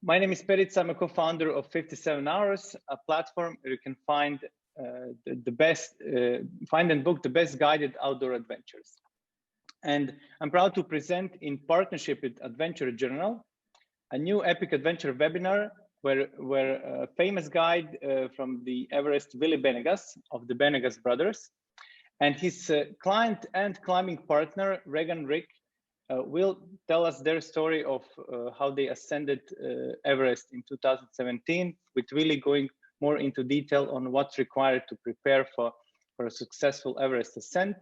My name is Perica. I'm a co-founder of 57 Hours, a platform where you can find find and book the best guided outdoor adventures. And I'm proud to present, in partnership with Adventure Journal, a new epic adventure webinar where a famous guide from the Everest, Willie Benegas of the Benegas brothers, and his client and climbing partner, Reagan Rick, will tell us their story of how they ascended Everest in 2017, with Willie going more into detail on what's required to prepare for a successful Everest ascent,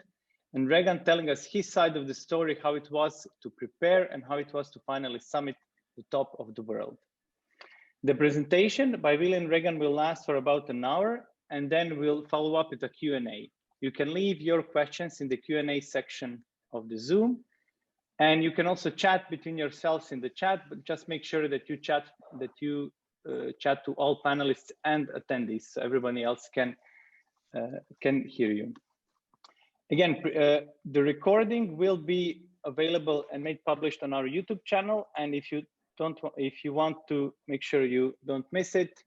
and Reagan telling us his side of the story, how it was to prepare and how it was to finally summit the top of the world. The presentation by Willie and Reagan will last for about an hour, and then we'll follow up with a Q&A. You can leave your questions in the Q&A section of the Zoom, and you can also chat between yourselves in the chat, but just make sure that you chat to all panelists and attendees, so everybody else can hear you. Again, the recording will be available and made published on our YouTube channel, and if you want to make sure you don't miss it,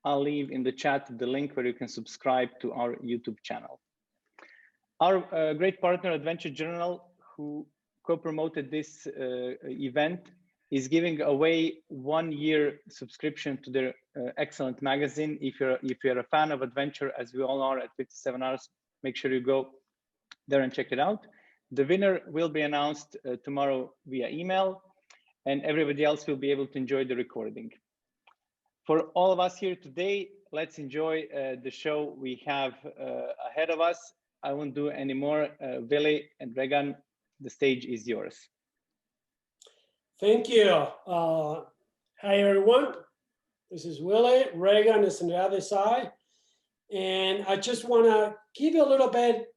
I'll leave in the chat the link where you can subscribe to our YouTube channel. Our great partner, Adventure Journal, who co-promoted this event, is giving away 1 year subscription to their excellent magazine. If you're a fan of adventure, as we all are at 57 Hours, make sure you go there and check it out. The winner will be announced tomorrow via email, and everybody else will be able to enjoy the recording. For all of us here today, let's enjoy the show we have ahead of us. I won't do any more. Willie and Reagan, the stage is yours. Thank you. Hi, everyone. This is Willie. Reagan is on the other side. And I just want to give you a little bit,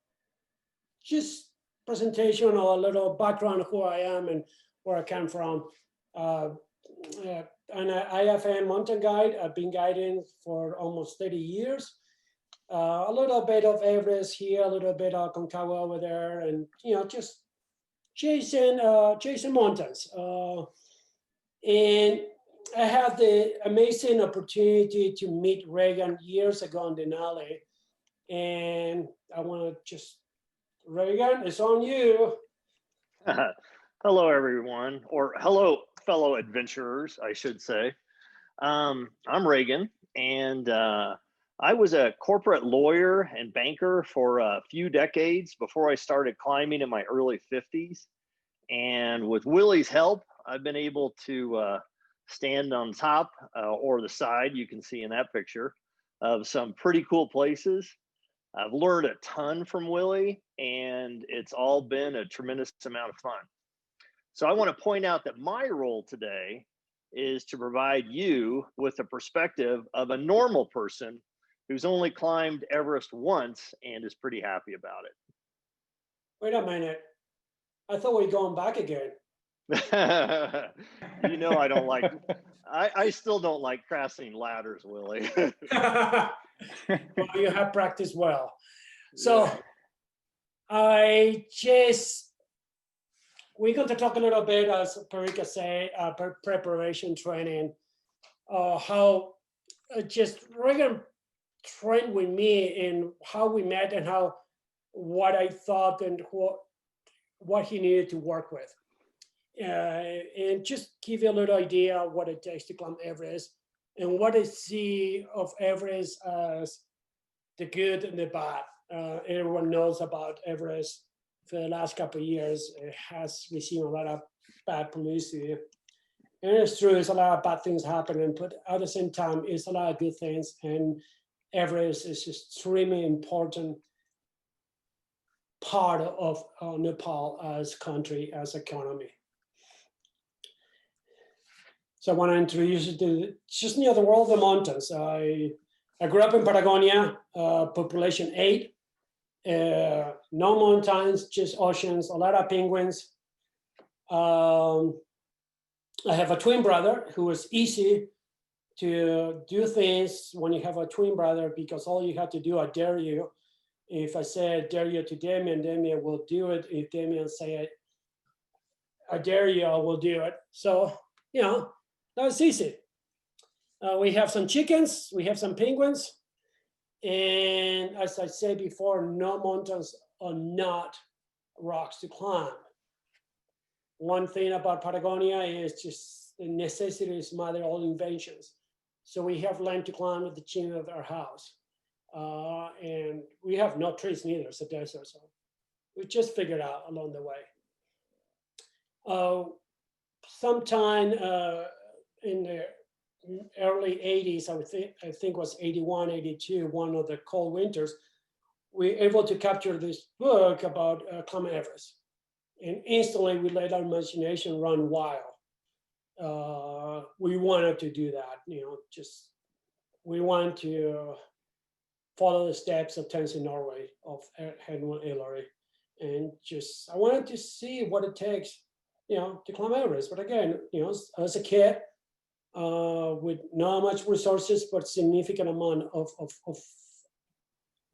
just presentation or a little background of who I am and where I come from. I'm an IFM mountain guide. I've been guiding for almost 30 years. A little bit of Everest here, a little bit of Concagua over there, and just chasing mountains. And I had the amazing opportunity to meet Reagan years ago in Denali, and I want to just, Reagan, it's on you. Hello, everyone, or hello, fellow adventurers, I should say. I'm Reagan, and I was a corporate lawyer and banker for a few decades before I started climbing in my early 50s. And with Willie's help, I've been able to stand on top or the side, you can see in that picture, of some pretty cool places. I've learned a ton from Willie, and it's all been a tremendous amount of fun. So I want to point out that my role today is to provide you with the perspective of a normal person who's only climbed Everest once and is pretty happy about it. Wait a minute. I thought we were going back again. I don't like, I still don't like crossing ladders, Willie. Well, you have practiced well. So yeah. We're going to talk a little bit, as Perica said, preparation training, how just Reagan trained with me and how we met and what I thought and what he needed to work with. And just give you a little idea of what it takes to climb Everest and what I see of Everest as the good and the bad. Everyone knows about Everest. For the last couple of years, it has received a lot of bad publicity. And it's true, there's a lot of bad things happening, but at the same time, it's a lot of good things. And Everest is extremely important part of Nepal as country, as economy. So I want to introduce you to just near the world of the mountains. I grew up in Patagonia, population 8. No mountains, just oceans, a lot of penguins. I have a twin brother who is easy to do things when you have a twin brother, because all you have to do, I dare you. If I say I dare you to Damien, Damien will do it. If Damien say I dare you, I will do it. So, that's easy. We have some chickens, we have some penguins, and as I said before, no mountains are not rocks to climb. One thing about Patagonia is just the necessity is mother of all inventions. So we have land to climb at the chin of our house. And we have no trees neither, it's a desert. So we just figured out along the way. Sometime in the early 80s, I think was 81, 82, one of the cold winters, we were able to capture this book about Mount Everest. And instantly we let our imagination run wild. We wanted to do that, we wanted to follow the steps of Tenzing Norway, of Edmund Hillary. And I wanted to see what it takes, to climb Everest. But again, as a kid, with not much resources, but significant amount of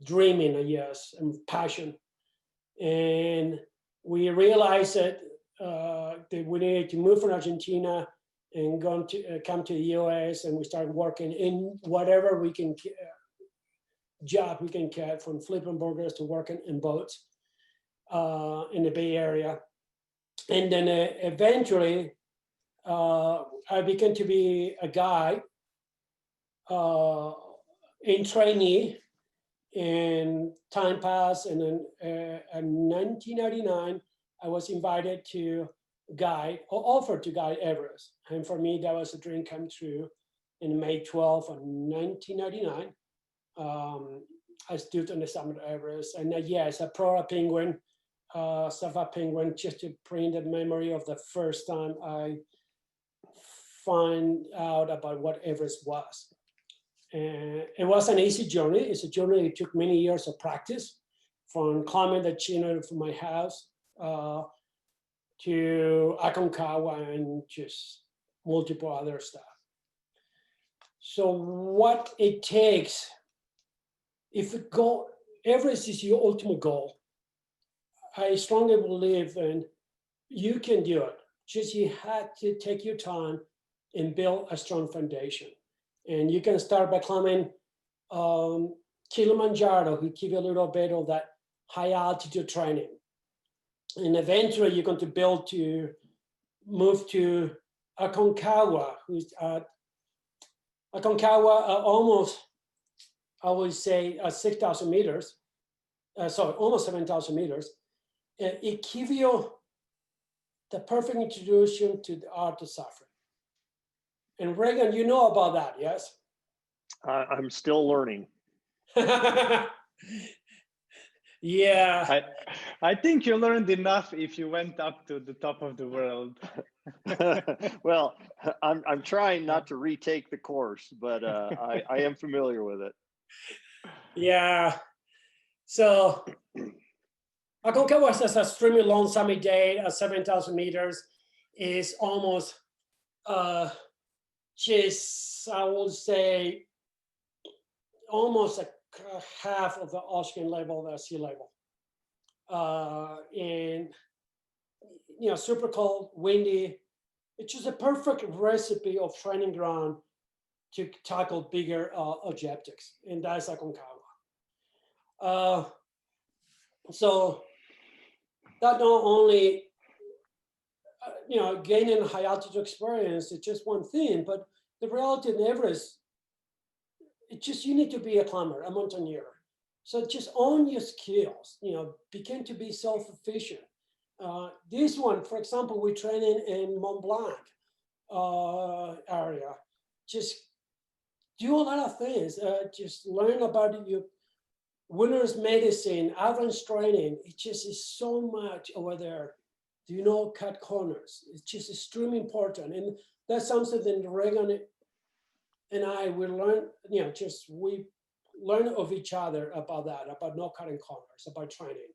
dreaming, I guess, and passion. And we realized that we needed to move from Argentina and come to the US, and we started working in whatever we can job we can get, from flipping burgers to working in boats in the Bay Area. And then eventually I began to be a guide in trainee, and time passed, and then in 1999 I was invited to guide, or offered to guide Everest. And for me, that was a dream come true. In May 12th of 1999, I stood on the summit of Everest. And yes, a Prora penguin, Safa penguin, just to bring the memory of the first time I find out about what Everest was. And it was an easy journey. It's a journey that took many years of practice, from climbing the chino from my house to Aconcagua and just multiple other stuff. So what it takes, if it Everest is your ultimate goal, I strongly believe in you can do it. Just you had to take your time and build a strong foundation. And you can start by climbing Kilimanjaro, who give you a little bit of that high altitude training. And eventually you're going to move to Aconcagua, who's Aconcagua almost, I would say, 6,000 meters, sorry, almost 7,000 meters. It gives you the perfect introduction to the art of suffering. And Reagan, you know about that, yes? I'm still learning. Yeah. I think you learned enough if you went up to the top of the world. Well, I'm trying not to retake the course, but I am familiar with it. Yeah. So Aconcagua was an extremely long summit day at 7,000 meters. Is almost just, I would say, almost a half of the ocean level, the sea level. And, super cold, windy. It's just a perfect recipe of training ground to tackle bigger objectives. And that's Aconcagua. So that not only, gaining high altitude experience is just one thing, but the reality in Everest, it's just, you need to be a climber, a mountaineer. So just own your skills, begin to be self-efficient. This one, for example, we're training in Mont Blanc area. Just do a lot of things. Just learn about your winter's medicine, avalanche training. It just is so much over there. Do cut corners. It's just extremely important. And that's something that Reagan and I will learn, we learn of each other about that, about not cutting corners, about training.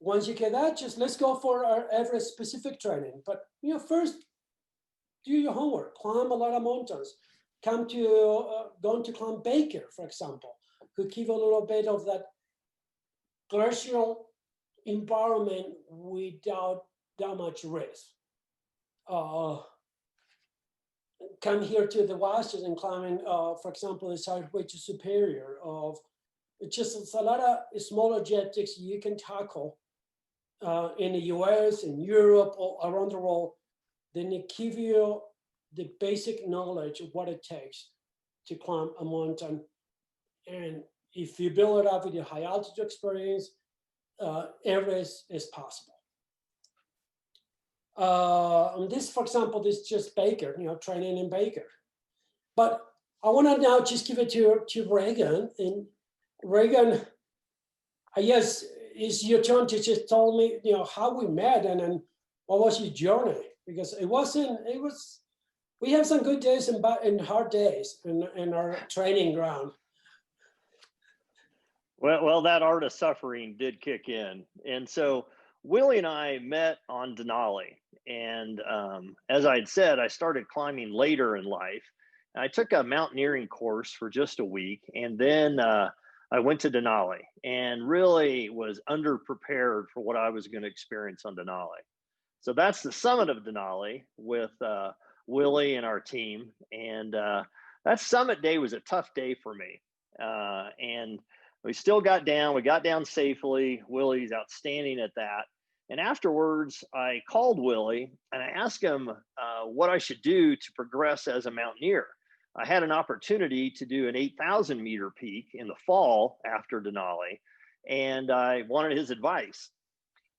Once you get that, just let's go for our Everest specific training. But, first do your homework, climb a lot of mountains, going to climb Baker, for example, who give a little bit of that glacial environment without that much risk. come here to the Wasatch and climbing, for example, the Southway to Superior. It's a lot of small objectives you can tackle in the US, in Europe, or around the world. Then they give you the basic knowledge of what it takes to climb a mountain. And if you build it up with your high altitude experience, Everest is possible. And this, for example, this is just Baker, training in Baker. But I want to now just give it to Reagan. And Reagan, I guess it's your turn to just tell me, how we met and then what was your journey? Because we have some good days and hard days in our training ground. Well, that art of suffering did kick in. And so Willie and I met on Denali. And as I had said, I started climbing later in life. I took a mountaineering course for just a week. And then I went to Denali and really was underprepared for what I was going to experience on Denali. So that's the summit of Denali with Willie and our team. And that summit day was a tough day for me. And we still got down. We got down safely. Willie's outstanding at that. And afterwards, I called Willie and I asked him what I should do to progress as a mountaineer. I had an opportunity to do an 8,000 meter peak in the fall after Denali, and I wanted his advice.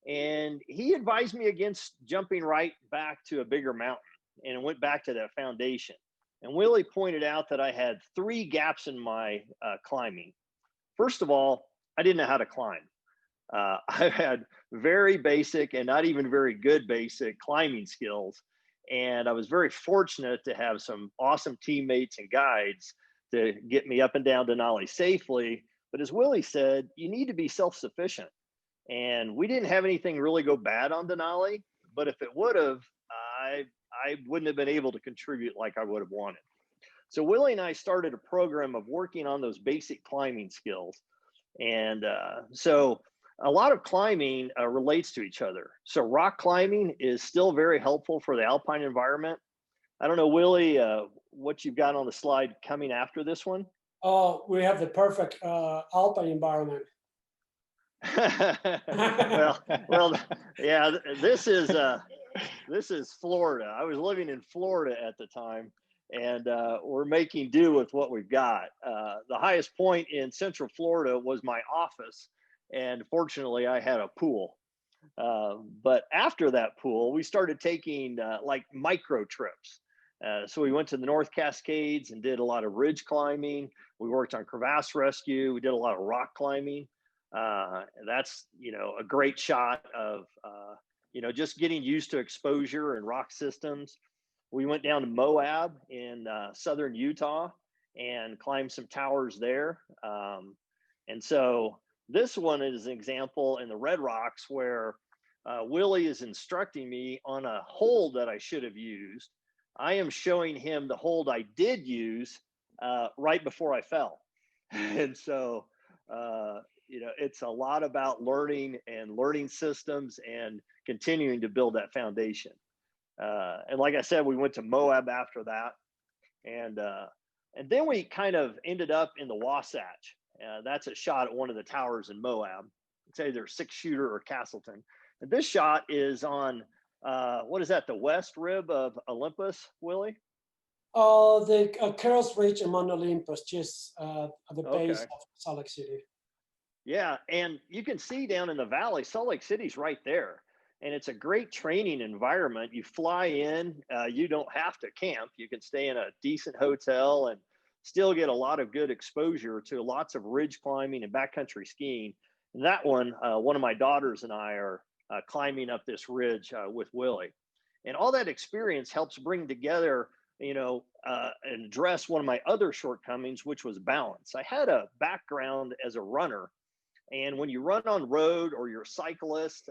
And he advised me against jumping right back to a bigger mountain and went back to that foundation. And Willie pointed out that I had 3 gaps in my climbing. First of all, I didn't know how to climb. I had very basic and not even very good basic climbing skills. And I was very fortunate to have some awesome teammates and guides to get me up and down Denali safely. But as Willie said, you need to be self-sufficient. And we didn't have anything really go bad on Denali, but if it would have, I wouldn't have been able to contribute like I would have wanted. So Willie and I started a program of working on those basic climbing skills. And so a lot of climbing relates to each other. So rock climbing is still very helpful for the alpine environment. I don't know, Willie, what you've got on the slide coming after this one? Oh, we have the perfect alpine environment. well, yeah, this is Florida. I was living in Florida at the time, and we're making do with what we've got. The highest point in Central Florida was my office, and fortunately I had a pool. But after that pool, we started taking like micro trips. So we went to the North Cascades and did a lot of ridge climbing. We worked on crevasse rescue. We did a lot of rock climbing. That's, a great shot of, just getting used to exposure and rock systems. We went down to Moab in southern Utah and climbed some towers there. And so this one is an example in the Red Rocks where Willie is instructing me on a hold that I should have used. I am showing him the hold I did use right before I fell. And so, it's a lot about learning and learning systems and continuing to build that foundation. And like I said, we went to Moab after that. And then we kind of ended up in the Wasatch. That's a shot at one of the towers in Moab. It's either 6-shooter or Castleton. And this shot is on, what is that, the west rib of Olympus, Willie? The Carroll's Ridge and Mount Olympus, just at the base of Salt Lake City. Yeah, and you can see down in the valley, Salt Lake City's right there. And it's a great training environment. You fly in, you don't have to camp. You can stay in a decent hotel and still get a lot of good exposure to lots of ridge climbing and backcountry skiing. And that one of my daughters and I are climbing up this ridge with Willie. And all that experience helps bring together, and address one of my other shortcomings, which was balance. I had a background as a runner. And when you run on road or you're a cyclist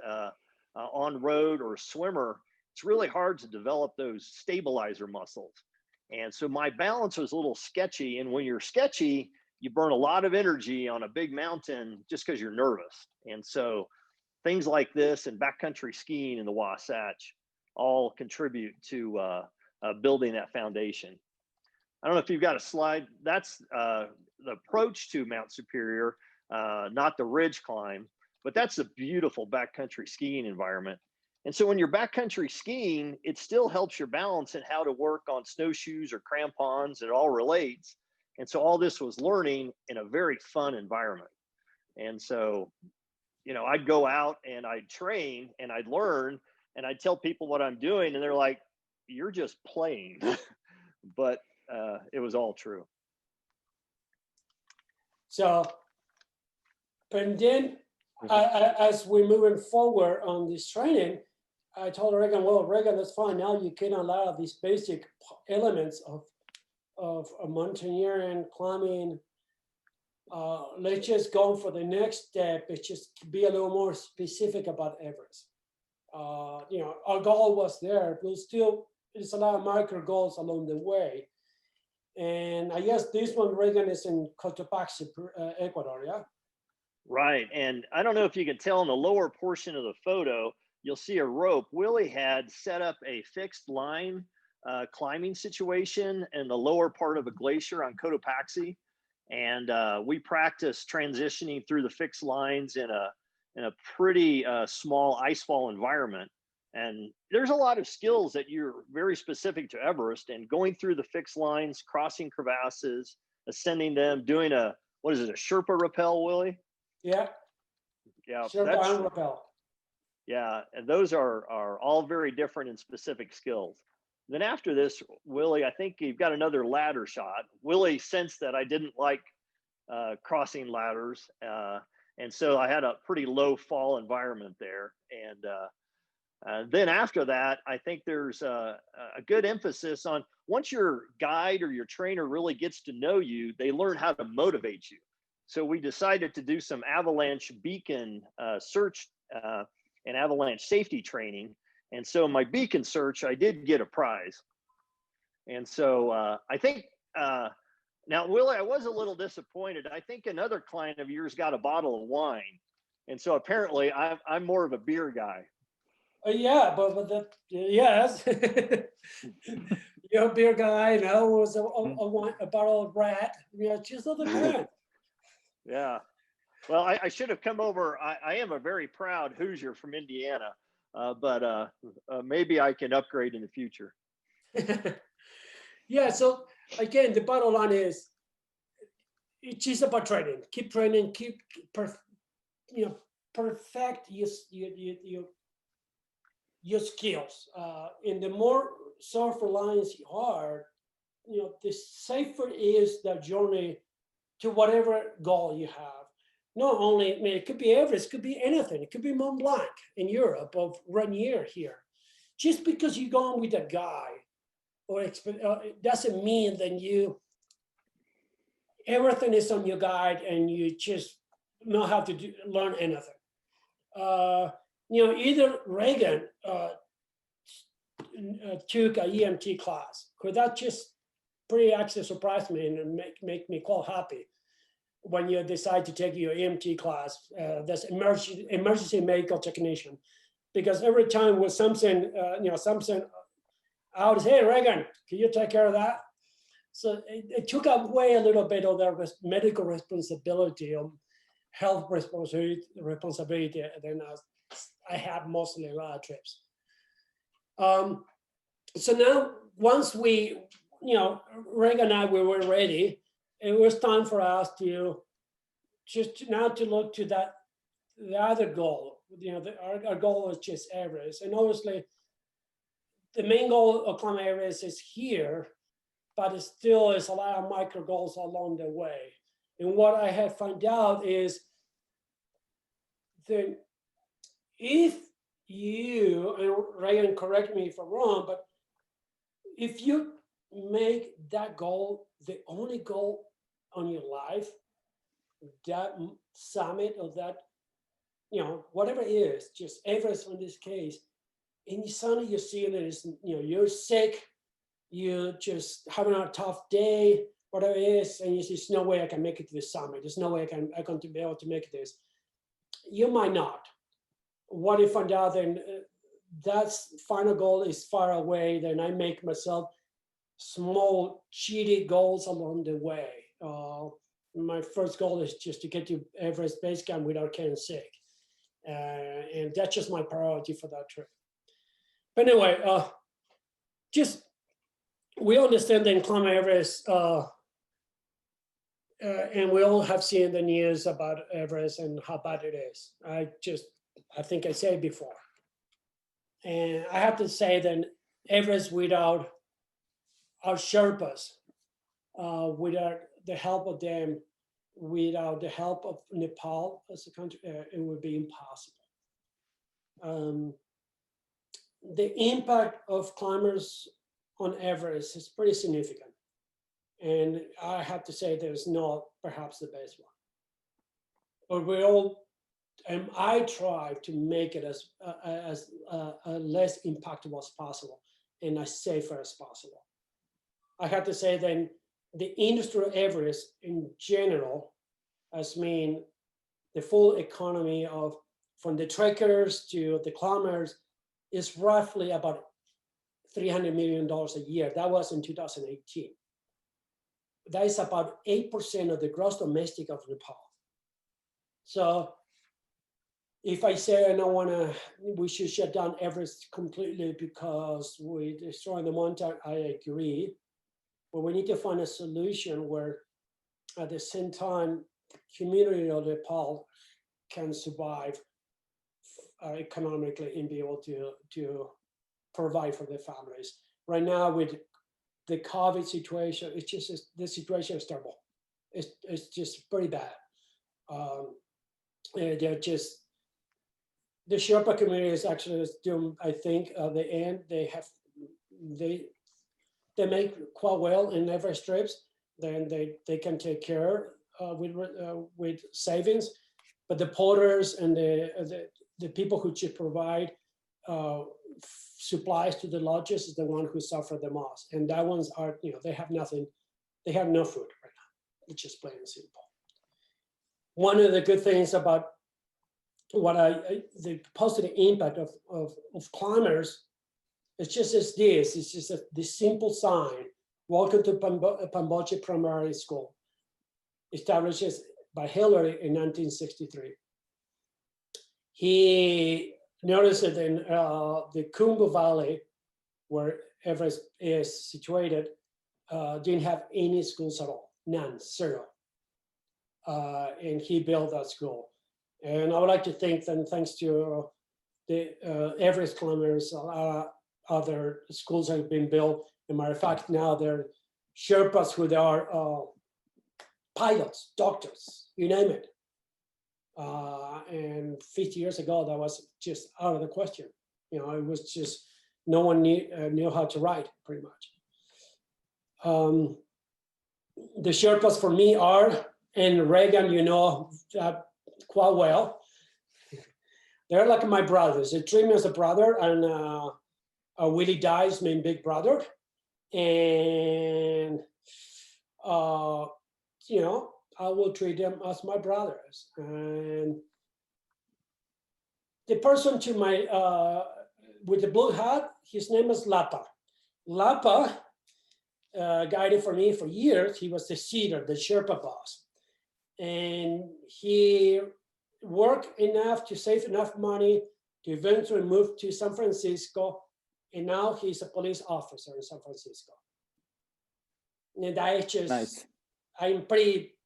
on road or a swimmer, it's really hard to develop those stabilizer muscles. And so my balance was a little sketchy. And when you're sketchy, you burn a lot of energy on a big mountain just because you're nervous. And so things like this and backcountry skiing in the Wasatch all contribute to building that foundation. I don't know if you've got a slide. That's the approach to Mount Superior, not the ridge climb, but that's a beautiful backcountry skiing environment. And so when you're backcountry skiing, it still helps your balance and how to work on snowshoes or crampons. It all relates. And so all this was learning in a very fun environment. And so, you know, I'd go out and I'd train and I'd learn and I'd tell people what I'm doing. And they're like, you're just playing. But it was all true. So, but then as we're moving forward on this training, I told Reagan, well, Reagan, that's fine. Now you can allow these basic elements of mountaineering, climbing. Let's just go for the next step. It's just be a little more specific about Everest. You know, our goal was there, but still, there's a lot of micro goals along the way. And I guess this one, Reagan, is in Cotopaxi, Ecuador, yeah? Right. And I don't know if you can tell in the lower portion of the photo, you'll see a rope. Willie had set up a fixed line climbing situation in the lower part of a glacier on Cotopaxi. And we practiced transitioning through the fixed lines in a pretty small icefall environment. And there's a lot of skills that you're very specific to Everest, and going through the fixed lines, crossing crevasses, ascending them, doing a Sherpa rappel, Willie? Yeah. Yeah. Sherpa and rappel. Yeah, and those are all very different and specific skills. Then after this, Willie, I think you've got another ladder shot. Willie sensed that I didn't like crossing ladders. And so I had a pretty low fall environment there. And then after that, I think there's a good emphasis on once your guide or your trainer really gets to know you, they learn how to motivate you. So we decided to do some avalanche beacon search and avalanche safety training. And so my beacon search, I did get a prize. And so I think, now Willie, I was a little disappointed. I think another client of yours got a bottle of wine. And so apparently I'm more of a beer guy. Yeah, but that, yes. You're a beer guy, you know, was a bottle of rat. You know, just other kind. Yeah. Well, I should have come over. I am a very proud Hoosier from Indiana, but maybe I can upgrade in the future. Yeah. So again, the bottom line is, it's just about training. Keep training. Keep perfect your skills. And the more surfer lines you are, you know, the safer is the journey to whatever goal you have. Not only, I mean, it could be Everest, it could be anything. It could be Mont Blanc in Europe or Rainier here. Just because you're going with a guy, or it doesn't mean that everything is on your guide and you just know how to learn anything. You know, either Reagan took an EMT class, because that just pretty actually surprised me and make me quite happy. When you decide to take your EMT class, that's emergency medical technician, because every time with something, something out, hey Reagan, can you take care of that? So it took away a little bit of their medical responsibility, health responsibility. Then I have mostly a lot of trips. So now once we, Reagan and I, we were ready. It was time for us to to look to the other goal. Our goal was just Everest, and obviously the main goal of climbing Everest is here, but it still is a lot of micro goals along the way. And what I have found out is that if you, and Reagan, correct me if I'm wrong, but if you make that goal the only goal on your life, that summit or that, whatever it is, just Everest in this case, and suddenly you see that it's, you're sick, you're just having a tough day, whatever it is, and you say, there's no way I can make it to the summit. There's no way I'm going to be able to make this. You might not. What if I found out then that's final goal is far away, then I make myself small cheaty goals along the way. My first goal is just to get to Everest Base Camp without getting sick. And that's just my priority for that trip. But anyway, just we understand that in climbing Everest, and we all have seen the news about Everest and how bad it is. I think I said before. And I have to say that Everest without our Sherpas, without the help of them, without the help of Nepal as a country, it would be impossible. The impact of climbers on Everest is pretty significant. And I have to say there's not perhaps the best one. But we all, and I try to make it as less impactful as possible and as safer as possible. I have to say then the industry of Everest in general has mean the full economy of from the trekkers to the climbers is roughly about $300 million a year. That was in 2018. That is about 8% of the gross domestic of Nepal. So if I say we should shut down Everest completely because we destroy the mountain, I agree. But we need to find a solution where at the same time, the community of Nepal can survive economically and be able to provide for their families. Right now with the COVID situation, the situation is terrible. It's just pretty bad. They're just, the Sherpa community is actually doing, I think, the end. They make quite well in Everest trips. Then they can take care with savings. But the porters and the people who should provide supplies to the lodges is the one who suffer the most. And that ones are, they have nothing, they have no food right now. It's just plain and simple. One of the good things about the positive impact of climbers, it's just this, it's just this simple sign, welcome to Pamboche Primary School, established by Hillary in 1963. He noticed that in the Khumbu Valley, where Everest is situated, didn't have any schools at all, none, zero. And he built that school. And I would like to think that thanks to the Everest climbers, other schools have been built. As a matter of fact, now they're Sherpas who are pilots, doctors, you name it. And 50 years ago, that was just out of the question. It was just, no one knew how to write, pretty much. The Sherpas for me are, and Reagan, quite well. They're like my brothers. They treat me as a brother, and Willie dies, my big brother. And, I will treat them as my brothers. And the person to my, with the blue hat, his name is Lapa. Lapa guided for me for years. He was the Cedar, the Sherpa boss. And he worked enough to save enough money to eventually move to San Francisco. And now he's a police officer in San Francisco. And I just, nice. I'm pretty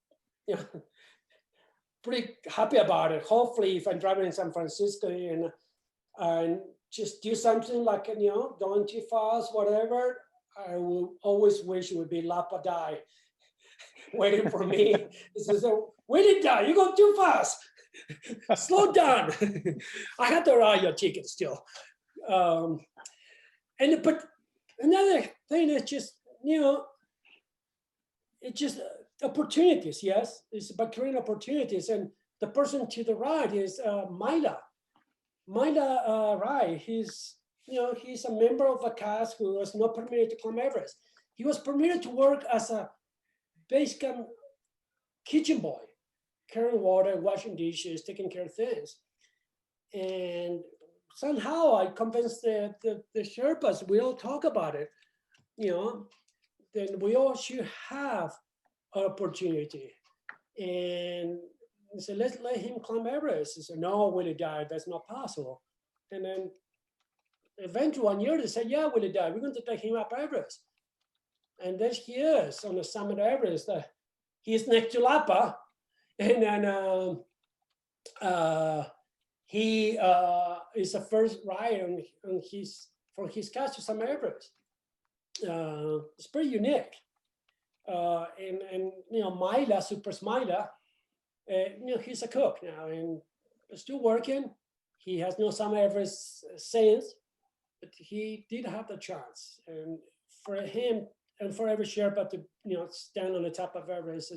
happy about it. Hopefully, if I'm driving in San Francisco and just do something like, going too fast, whatever, I will always wish it would be Lapa die waiting for me. He says, "Wait it down, you go too fast. Slow down." I had to write your ticket still. But another thing is just, it's just opportunities, yes? It's about creating opportunities. And the person to the right is Maila. Maila Rai, he's a member of a cast who was not permitted to climb Everest. He was permitted to work as a base camp kitchen boy, carrying water, washing dishes, taking care of things. And somehow I convinced the Sherpas, we all talk about it, then we all should have an opportunity. And so let's let him climb Everest. He said, no, Willie died, that's not possible. And then eventually 1 year they said, yeah, Willie died, we're going to take him up Everest. And there he is on the summit of Everest. He's next to Lapa. And then he is the first ride from his cast to summit Everest. It's pretty unique. And Myla, Super Smila, he's a cook now and still working. He has no summit Everest since, but he did have the chance. And for him and for every Sherpa to stand on the top of Everest,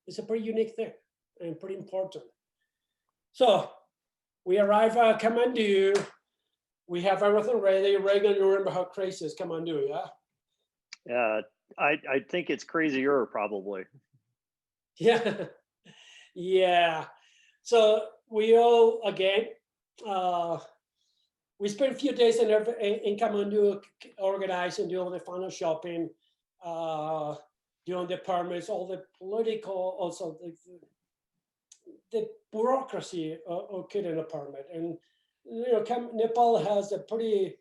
it's a pretty unique thing and pretty important. So we arrive at Kathmandu. We have everything ready. Reagan, you remember how crazy is Kathmandu, yeah? Yeah, I think it's crazier probably. Yeah, yeah. So we all, again, we spent a few days in Kathmandu organizing, doing the final shopping, doing the permits, all the political, also the bureaucracy of getting a permit. And Nepal has a pretty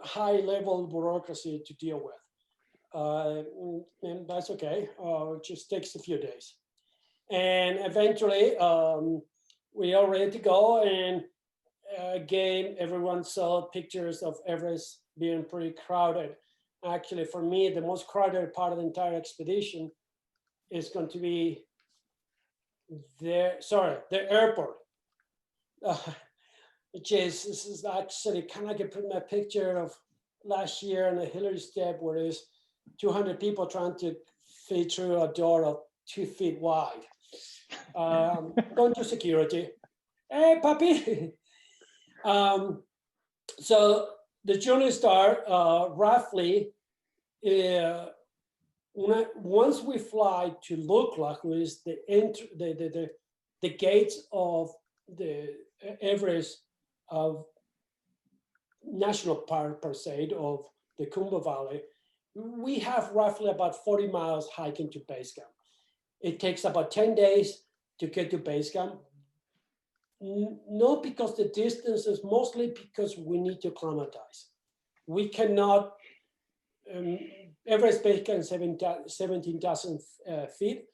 high level bureaucracy to deal with. And that's okay, it just takes a few days. And eventually we are ready to go. And again, everyone saw pictures of Everest being pretty crowded. Actually, for me, the most crowded part of the entire expedition is going to be the airport. Which is, this is actually, can I put my picture of last year on the Hillary step where there's 200 people trying to fit through a door of 2 feet wide. Going to security. Hey, puppy. So the journey start roughly once we fly to Lukla, which is the gates of the Everest of National Park per se of the Khumbu Valley, we have roughly about 40 miles hiking to base camp. It takes about 10 days to get to base camp. Not because the distance is mostly because we need to acclimatize. We cannot, Everest base camp is 17,000 feet.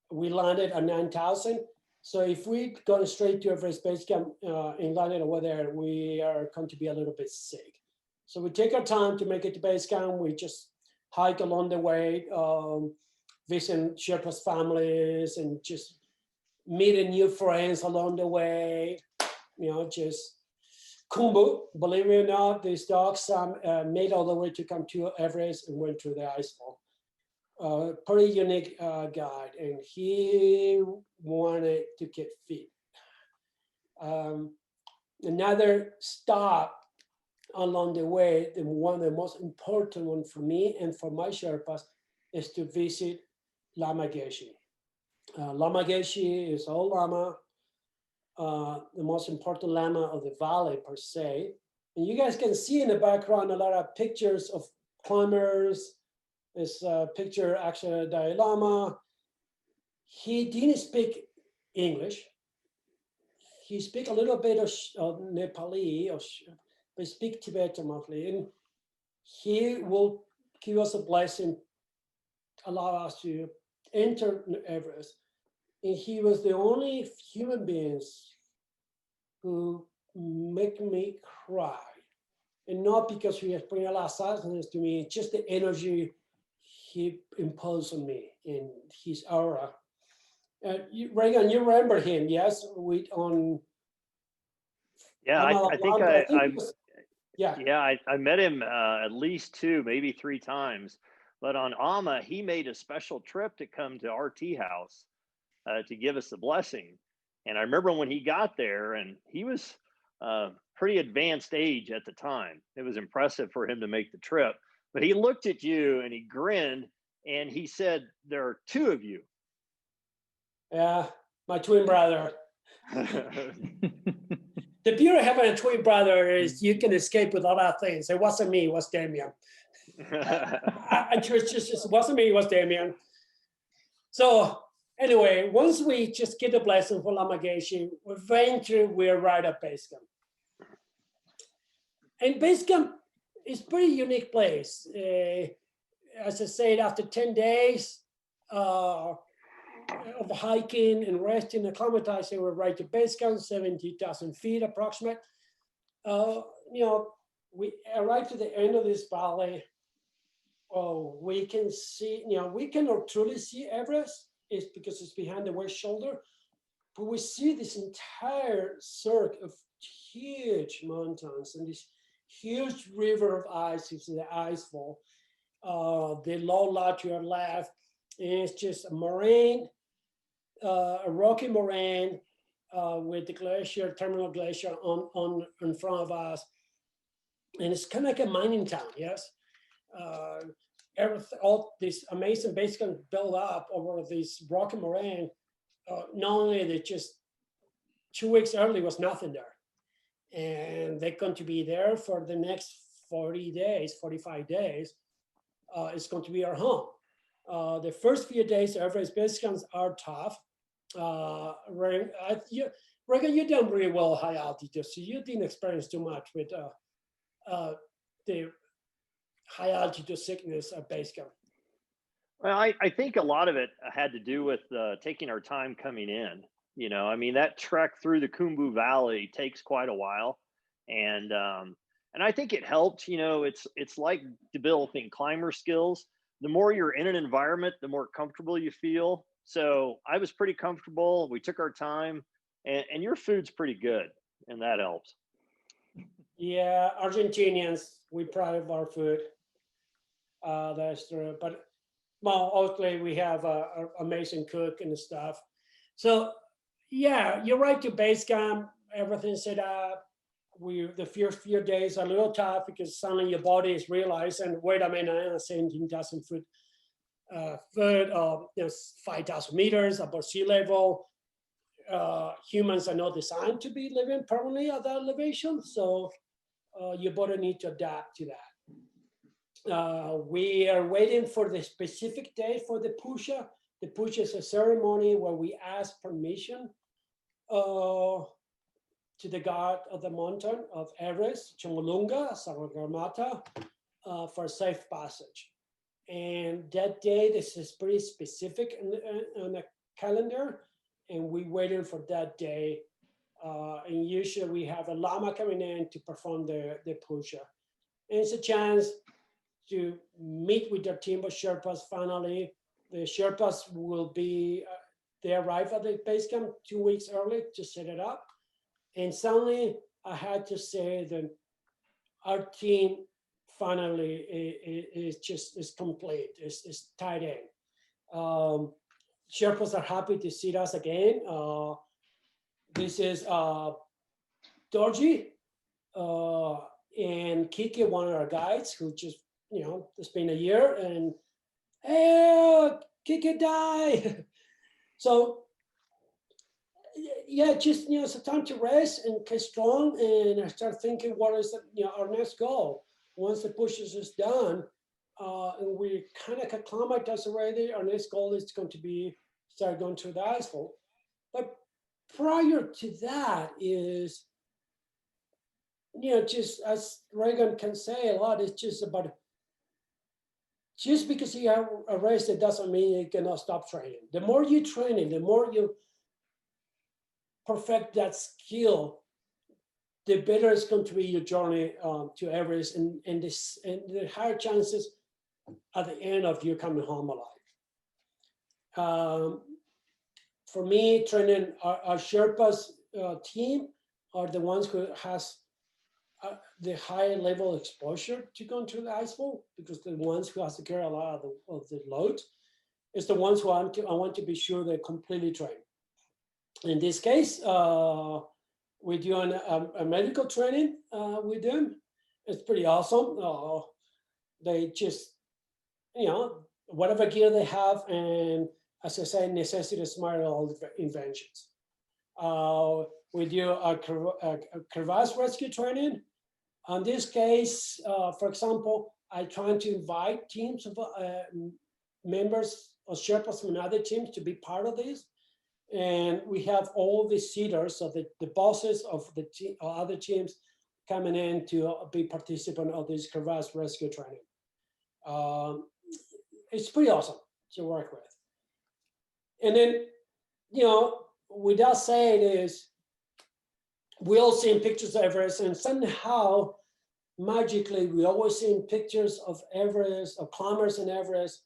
We landed at 9,000. So if we go straight to Everest base camp and landed over there, we are going to be a little bit sick. So we take our time to make it to base camp. We just hike along the way, visit Sherpa's families and just meeting new friends along the way, just Khumbu, believe it or not, these dogs made all the way to come to Everest and went through the icefall. Pretty unique guide, and he wanted to get fit. Another stop along the way, and one of the most important one for me and for my Sherpas, is to visit Mageshi. Mageshi is old Lama, the most important Lama of the valley per se. And you guys can see in the background a lot of pictures of climbers. This picture actually of Dalai Lama. He didn't speak English. He speak a little bit of Nepali, but speak Tibetan mostly. And he will give us a blessing, allow us to enter Everest. And he was the only human beings who make me cry. And not because he has bring a lot of sadness to me, just the energy he imposed on me in his aura. Reagan, you remember him, yes? I met him at least 2, maybe 3 times. But on Amma, he made a special trip to come to our tea house to give us the blessing. And I remember when he got there, and he was pretty advanced age at the time. It was impressive for him to make the trip. But he looked at you and he grinned and he said, "There are 2 of you." Yeah, my twin brother. The beauty of having a twin brother is you can escape with a lot of things. It wasn't me, it was Damien. I just it wasn't me, it was Damien. So anyway, once we just get the blessing for Mageshi, eventually we're right at base camp. And base camp is a pretty unique place. As I said, after 10 days of hiking and resting, acclimatizing, we're right to base camp, 70,000 feet approximate. We arrived to the end of this valley. Oh, we can see, we cannot truly see Everest. It's because it's behind the west shoulder, but we see this entire cirque of huge mountains and this huge river of ice. It's the ice fall. The low lot to your left is just a moraine, a rocky moraine with the glacier, terminal glacier on in front of us. And it's kind of like a mining town, yes? All this amazing base camp built up over this rocky moraine. Not only that, just 2 weeks early was nothing there. And they're going to be there for the next 40 days, 45 days. It's going to be our home. The first few days, Everest base camps are tough. Reagan, you've done really well high altitude, so you didn't experience too much with the high altitude sickness at base camp. Well, I think a lot of it had to do with taking our time coming in. I mean, that trek through the Khumbu Valley takes quite a while, and I think it helped. It's like developing climber skills. The more you're in an environment, the more comfortable you feel. So I was pretty comfortable. We took our time, and your food's pretty good, and that helps. Yeah, Argentinians, we proud of our food. That's true. But well, obviously we have an amazing cook and stuff. So yeah, you're right to base camp, everything's set up. The first few days are a little tough because suddenly your body is realizing, wait a minute, I'm 17,000 foot, 5,000 meters above sea level. Humans are not designed to be living permanently at that elevation, so your body needs to adapt to that. We are waiting for the specific day for the puja. The puja is a ceremony where we ask permission to the god of the mountain of Everest, Chomolunga, Sagarmatha, for safe passage. And that day, this is pretty specific on the calendar, and we're waiting for that day. And usually we have a lama coming in to perform the puja. And it's a chance to meet with their team of Sherpas finally. The Sherpas will be, they arrive at the base camp 2 weeks early to set it up. And suddenly I had to say that our team finally is complete, is tied in. Sherpas are happy to see us again. This is Dorji and Kiki, one of our guides, who just, it's been a year, and hey, Kiki died. So yeah, just, it's a time to rest and get strong and I start thinking what is our next goal. Once the push is done, and we kind of acclimatize already, our next goal is going to be start going through the icefall. But prior to that is, just as Reagan can say a lot, it's just about, just because you have a race, it doesn't mean you cannot stop training. The more you train it, the more you perfect that skill, the better it's going to be your journey to Everest, and the higher chances at the end of you coming home alive. For me, training our Sherpas team are the ones who has the high level exposure to going through the icefall, because the ones who has to carry a lot of the load is the ones who I want to be sure they're completely trained. In this case, we're doing a medical training with them. It's pretty awesome. They just, whatever gear they have, and as I say, necessity is smart all the inventions. we do a crevasse rescue training. In this case, for example, I try to invite teams of members or Sherpas from other teams to be part of this. And we have all the seaters, so the bosses of the other teams coming in to be participant of this crevasse rescue training. It's pretty awesome to work with. And then, you know, without saying is, we all seen pictures of Everest, and somehow, magically, we always see pictures of Everest, of climbers in Everest,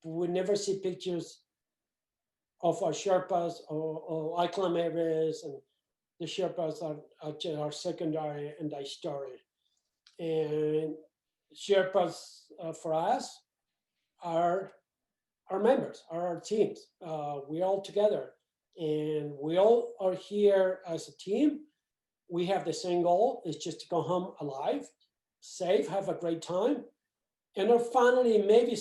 but we never see pictures of our Sherpas, or I climb Everest, and the Sherpas are secondary and I story. And Sherpas for us are our members, are our teams. We're all together, and we all are here as a team. We have the same goal, it's just to go home alive, safe, have a great time. And our finally, maybe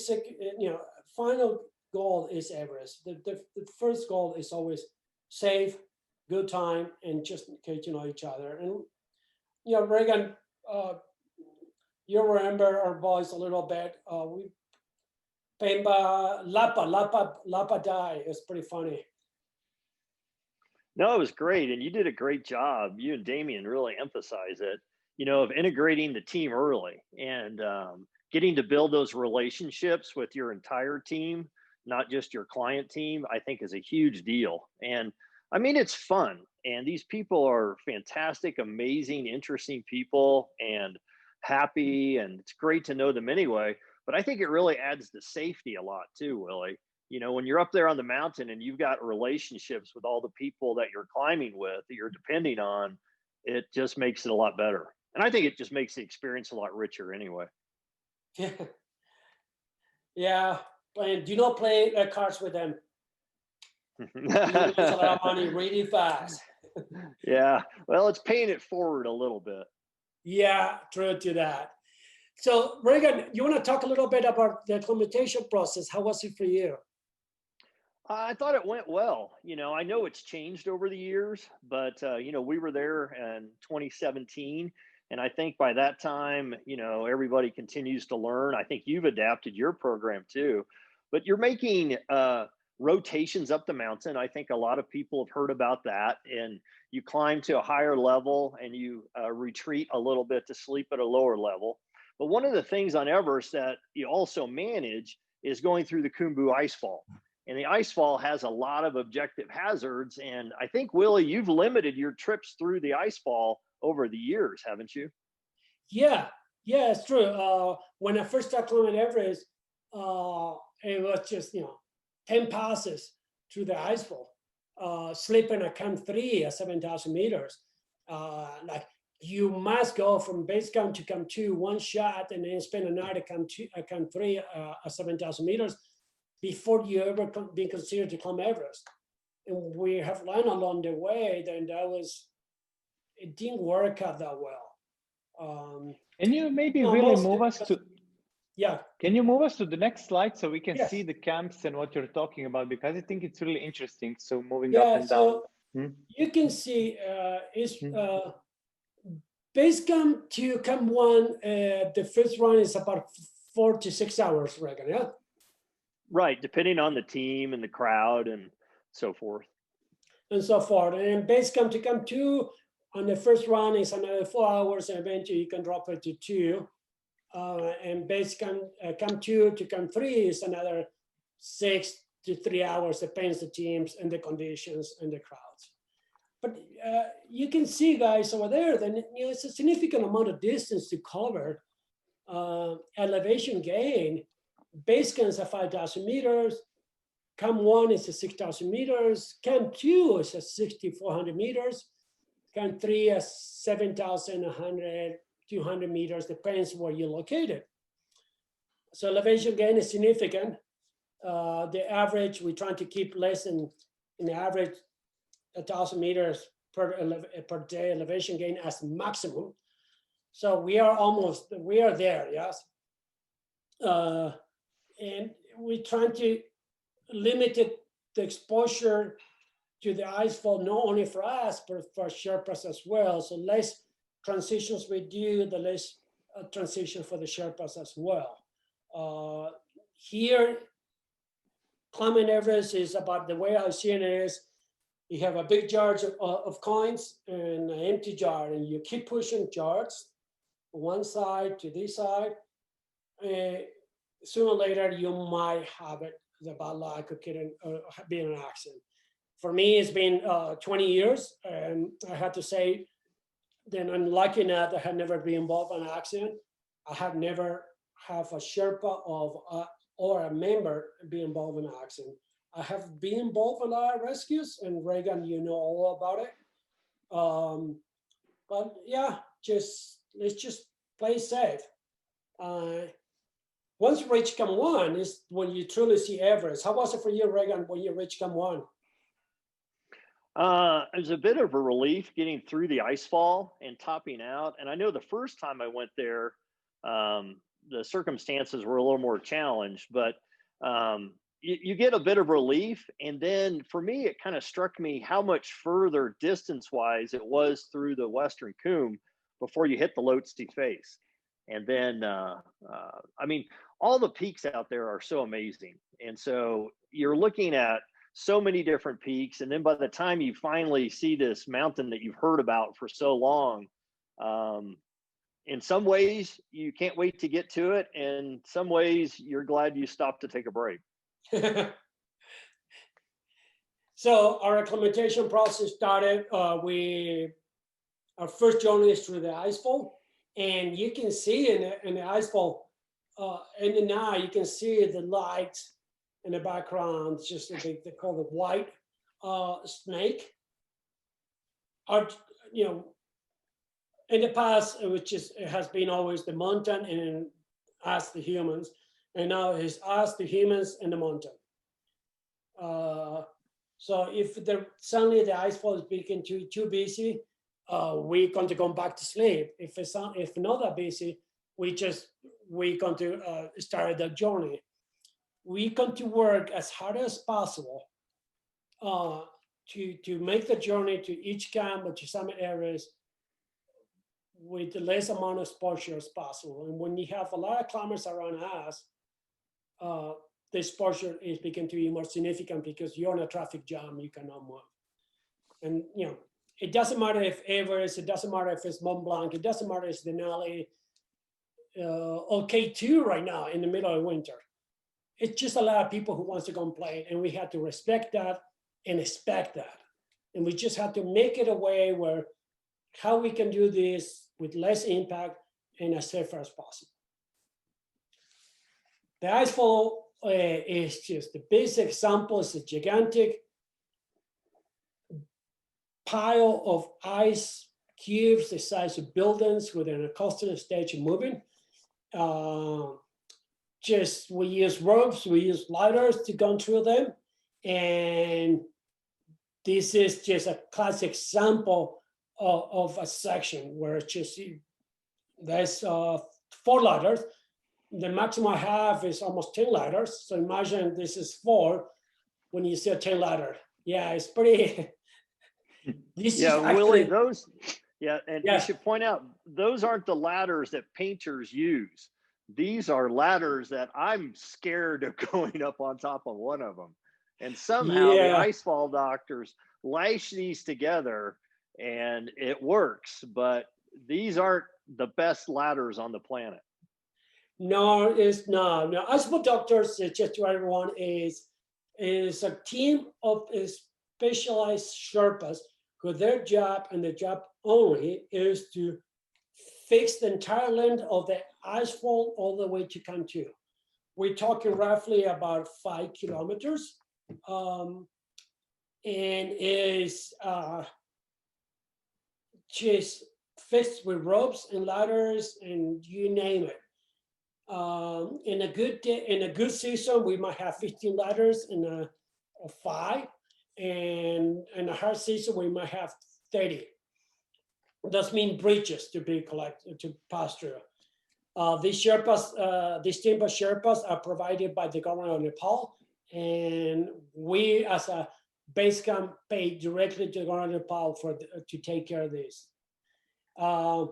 final goal is Everest. The first goal is always safe, good time, and just get to know each other. And, you know, Reagan, you remember our boys a little bit. We Pemba, Lapa die. It's pretty funny. No, it was great. And you did a great job. You and Damien really emphasize it, you know, of integrating the team early and getting to build those relationships with your entire team, not just your client team, I think is a huge deal. And I mean, it's fun. And these people are fantastic, amazing, interesting people and happy. And it's great to know them anyway. But I think it really adds to safety a lot too, Willie. You know, when you're up there on the mountain and you've got relationships with all the people that you're climbing with, that you're depending on, it just makes it a lot better. And I think it just makes the experience a lot richer anyway. Yeah. Yeah. And do not play cards with them. You lose a lot of money really fast. Yeah. Well, it's paying it forward a little bit. Yeah, true to that. So, Reagan, you want to talk a little bit about the acclimatization process? How was it for you? I thought it went well. You know, I know it's changed over the years, but, you know, we were there in 2017. And I think by that time, you know, everybody continues to learn. I think you've adapted your program too, but you're making rotations up the mountain. I think a lot of people have heard about that. And you climb to a higher level and you retreat a little bit to sleep at a lower level. But one of the things on Everest that you also manage is going through the Khumbu icefall. And the icefall has a lot of objective hazards. And I think, Willie, you've limited your trips through the icefall over the years, haven't you? Yeah, it's true. When I first started climbing Everest, it was just, 10 passes through the icefall, sleeping at Camp 3 at 7,000 meters. Like, you must go from base camp to Camp 2, one shot, and then spend a night at Camp 3 at 7,000 meters before you ever be considered to climb Everest. And we have learned along the way that it didn't work out that well. Can you maybe really move us to? Yeah. Can you move us to the next slide so we can Yes. see the camps and what you're talking about? Because I think it's really interesting. So moving up and down. You can see base camp to Camp 1, the first run is about 4 to 6 hours, Reagan, yeah? Right, depending on the team and the crowd and so forth. And base camp to Camp 2, on the first run is another 4 hours, and eventually you can drop it to 2. And base camp, Camp 2 to Camp 3 is another 6 to 3 hours, depends the teams and the conditions and the crowds. But you can see, guys, over there, then it's a significant amount of distance to cover. Elevation gain, base camp is at 5,000 meters. Camp 1 is at 6,000 meters. Camp 2 is at 6,400 meters. Camp 3 is 7,100, 200 meters, depends where you're located. So elevation gain is significant. The average, we're trying to keep less than, in the average, 1,000 meters per day elevation gain as maximum. So we are there, yes. And we're trying to limit the exposure to the icefall, not only for us, but for Sherpas as well. So less transitions we do, the less transition for the Sherpas as well. Here, climbing Everest is about, the way I see it is, you have a big jar of coins and an empty jar, and you keep pushing jars one side to this side. Sooner or later, you might have it, the bad luck of being in an accident. For me, it's been 20 years, and I have to say, then I'm lucky enough that I have never been involved in an accident. I have never have a Sherpa or a member be involved in an accident. I have been involved in a lot of rescues, and Reagan, you know all about it. But yeah, let's just play safe. Once you reach Camp 1 is when you truly see Everest. How was it for you, Reagan, when you reached Camp 1? It was a bit of a relief getting through the ice fall and topping out. And I know the first time I went there, the circumstances were a little more challenged, but you get a bit of relief. And then for me, it kind of struck me how much further distance-wise it was through the Western Cumb before you hit the Lhotse face. And then, I mean, all the peaks out there are so amazing. And so you're looking at so many different peaks. And then by the time you finally see this mountain that you've heard about for so long, in some ways you can't wait to get to it. And some ways you're glad you stopped to take a break. So our acclimatation process started, our first journey is through the icefall. And you can see in the icefall, in the night, you can see the lights in the background, just they call the white snake. You know, in the past, it has been always the mountain and us, the humans, and now it's us, the humans, and the mountain. So if suddenly the icefall is becoming too busy, we're going to go back to sleep. If not that busy, we're going to start the journey. We're going to work as hard as possible to make the journey to each camp or to summit areas with the least amount of exposure as possible. And when you have a lot of climbers around us, the exposure is beginning to be more significant because you're in a traffic jam, you cannot move. And you know, it doesn't matter if Everest, it doesn't matter if it's Mont Blanc, it doesn't matter if it's Denali, or K2 right now in the middle of winter. It's just a lot of people who wants to complain, and we have to respect that and expect that. And we just have to make it a way where how we can do this with less impact and as safe as possible. The icefall is just the basic example. It's a gigantic pile of ice cubes the size of buildings within a constant stage of moving. We use ropes, we use ladders to go through them. And this is just a classic example of a section where it's just, there's 4 ladders. The maximum I have is almost 10 ladders. So imagine this is 4 when you see a 10 ladder. Yeah, it's pretty. Willie, those, and yeah. you should point out, those aren't the ladders that painters use. These are ladders that I'm scared of going up on top of one of them. And somehow the icefall doctors lash these together and it works, but these aren't the best ladders on the planet. No, it's not. No, icefall doctors, just to everyone, is a team of specialized Sherpas who their job and their job only is to fix the entire length of the icefall all the way to Camp 2. We're talking roughly about 5 kilometers, and is just fixed with ropes and ladders and you name it. In a good day, in a good season, we might have 15 ladders in a 5, and in a hard season, we might have 30. That means bridges to be collected, to pass through. These Sherpas, these team of Sherpas are provided by the government of Nepal, and we as a base camp paid directly to Governor Powell to take care of this. And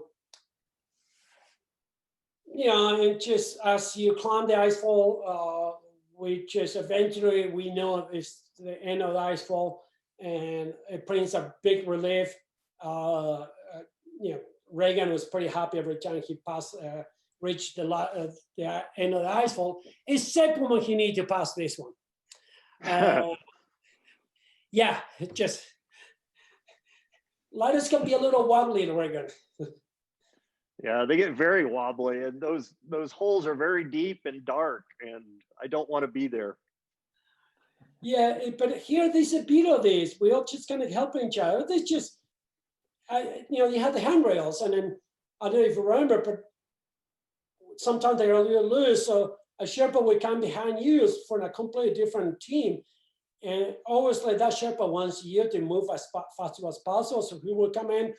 just as you climb the icefall, we just eventually we know it's the end of the icefall, and it brings a big relief. Reagan was pretty happy every time he reached the end of the icefall, except when he needed to pass this one. Just ladders can be a little wobbly in Reagan. Yeah, they get very wobbly, and those holes are very deep and dark, and I don't want to be there. Yeah, but here there's a bit of this. We all just kind of helping each other. There's just, you had the handrails, and then I don't know if you remember, but sometimes they're a little loose. So a Sherpa would come behind you for a completely different team, and obviously that Sherpa wants you to move as fast as possible. So he will come in,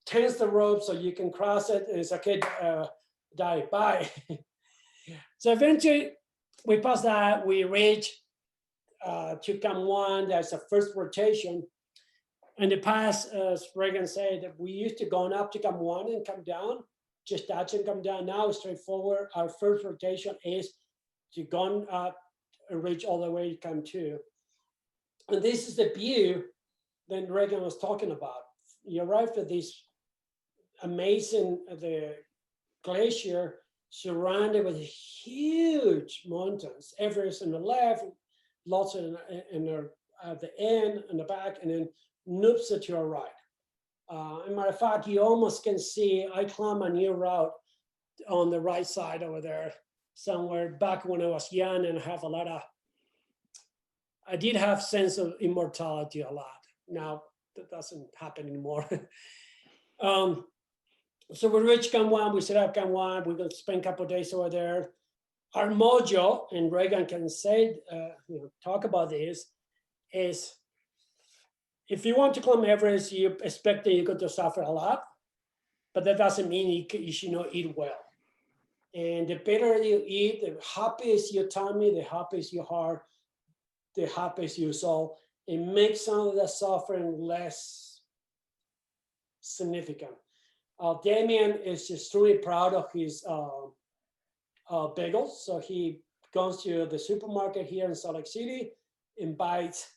tense the rope so you can cross it, and it's okay, die, bye. So eventually we pass that, we reach to Camp 1, that's the first rotation. In the past, as Reagan said, that we used to go up to Camp 1 and come down, just touch and come down. Now it's straightforward. Our first rotation is to go up and reach all the way to Camp 2. And this is the view that Reagan was talking about. You arrive at this amazing, the glacier surrounded with huge mountains. Everest on the left, lots at the end, in the back, and then Noops to your right. As a matter of fact, you almost can see, I climb a new route on the right side over there, somewhere back when I was young and have a lot of, I did have sense of immortality a lot. Now that doesn't happen anymore. So we reached Camp 1, we set up Camp 1, we're going to spend a couple of days over there. Our mojo, and Reagan can say, talk about this, is if you want to climb Everest, you expect that you're going to suffer a lot, but that doesn't mean you should not eat well. And the better you eat, the happier is your tummy, the happier is your heart, the happier is your soul. It makes some of the suffering less significant. Damien is just truly proud of his bagels. So he goes to the supermarket here in Salt Lake City and buys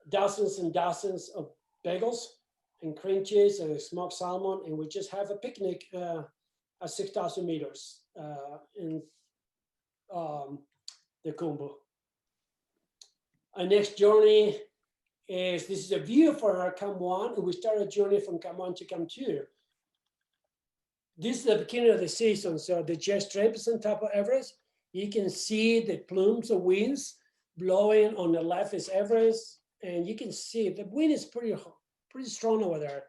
dozens and dozens of bagels and cream cheese and smoked salmon, and we just have a picnic at 6,000 meters in the Khumbu. Our next journey is, this is a view for our Camp 1, and we start a journey from Camp 1 to Camp 2. This is the beginning of the season, so the jet stream is on top of Everest. You can see the plumes of winds blowing. On the left is Everest, and you can see the wind is pretty strong over there.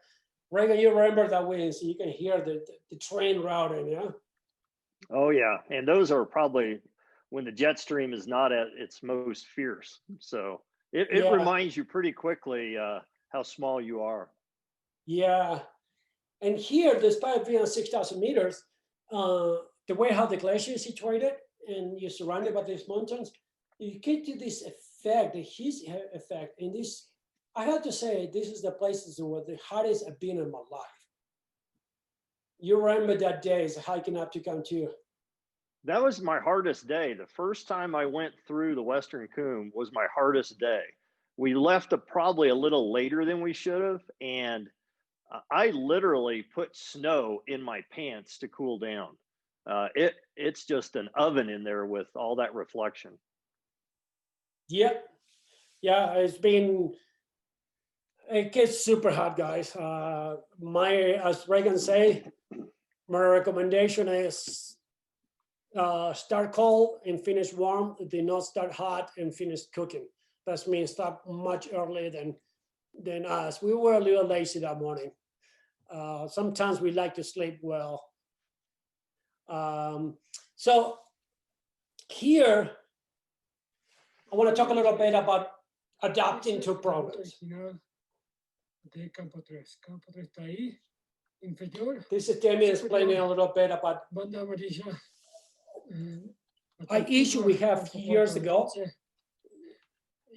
Reagan, you remember that wind, so you can hear the train routing, yeah? Oh yeah, and those are probably when the jet stream is not at its most fierce. So it reminds you pretty quickly how small you are. Yeah. And here, despite being on 6,000 meters, the way how the glacier is situated and you're surrounded by these mountains, you get to this effect, the heat effect. And this, I have to say, this is the places where the hardest I've been in my life. You remember that day is hiking up to Camp 2. That was my hardest day. The first time I went through the Western Khumbu was my hardest day. We left probably a little later than we should have, and I literally put snow in my pants to cool down. It's just an oven in there with all that reflection. Yep. Yeah, it gets super hot, guys. As Reagan say, my recommendation is start cold and finish warm. Do not start hot and finish cooking. That means start much earlier than us. We were a little lazy that morning. Sometimes we like to sleep well. So here, I want to talk a little bit about adapting to programs. This is Tammy explaining a little bit about an issue we have years ago.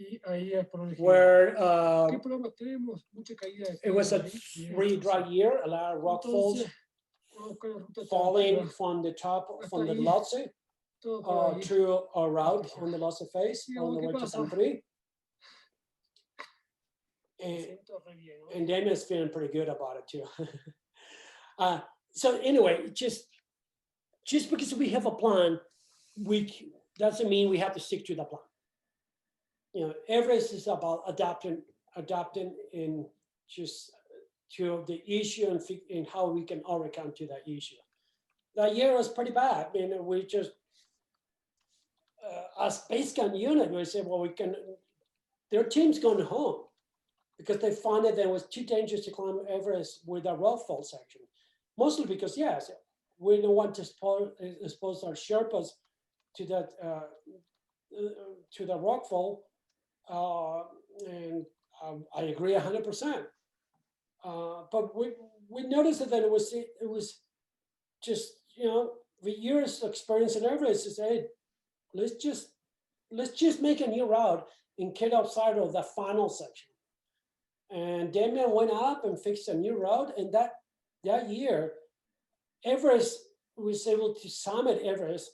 Y ahí es por donde where ¿Qué problemas tenemos? Mucha caída de it was a piedra, really dry year, a lot of rock falls vamos a buscar la ruta falling alternativa. from the top, Hasta from the ahí. Lhotse Todo por ahí. through a route on the Lhotse face Y on the ¿qué way to pasa? Campri. Me And, siento re bien, ¿no? and Damien's feeling pretty good about it too. So anyway, just because we have a plan, doesn't mean we have to stick to the plan. You know, Everest is about adapting in just to the issue and how we can overcome to that issue. That year was pretty bad. I mean, we just, as base camp unit, we said, well, their team's going home because they found that it was too dangerous to climb Everest with a rockfall section. Mostly because, yes, we don't want to expose our Sherpas to that, to the rockfall. And I agree 100%. But we noticed that it was just, you know, with years of experience in Everest, is hey, let's just make a new route and get outside of the final section. And Damien went up and fixed a new route, and that year, Everest was able to summit Everest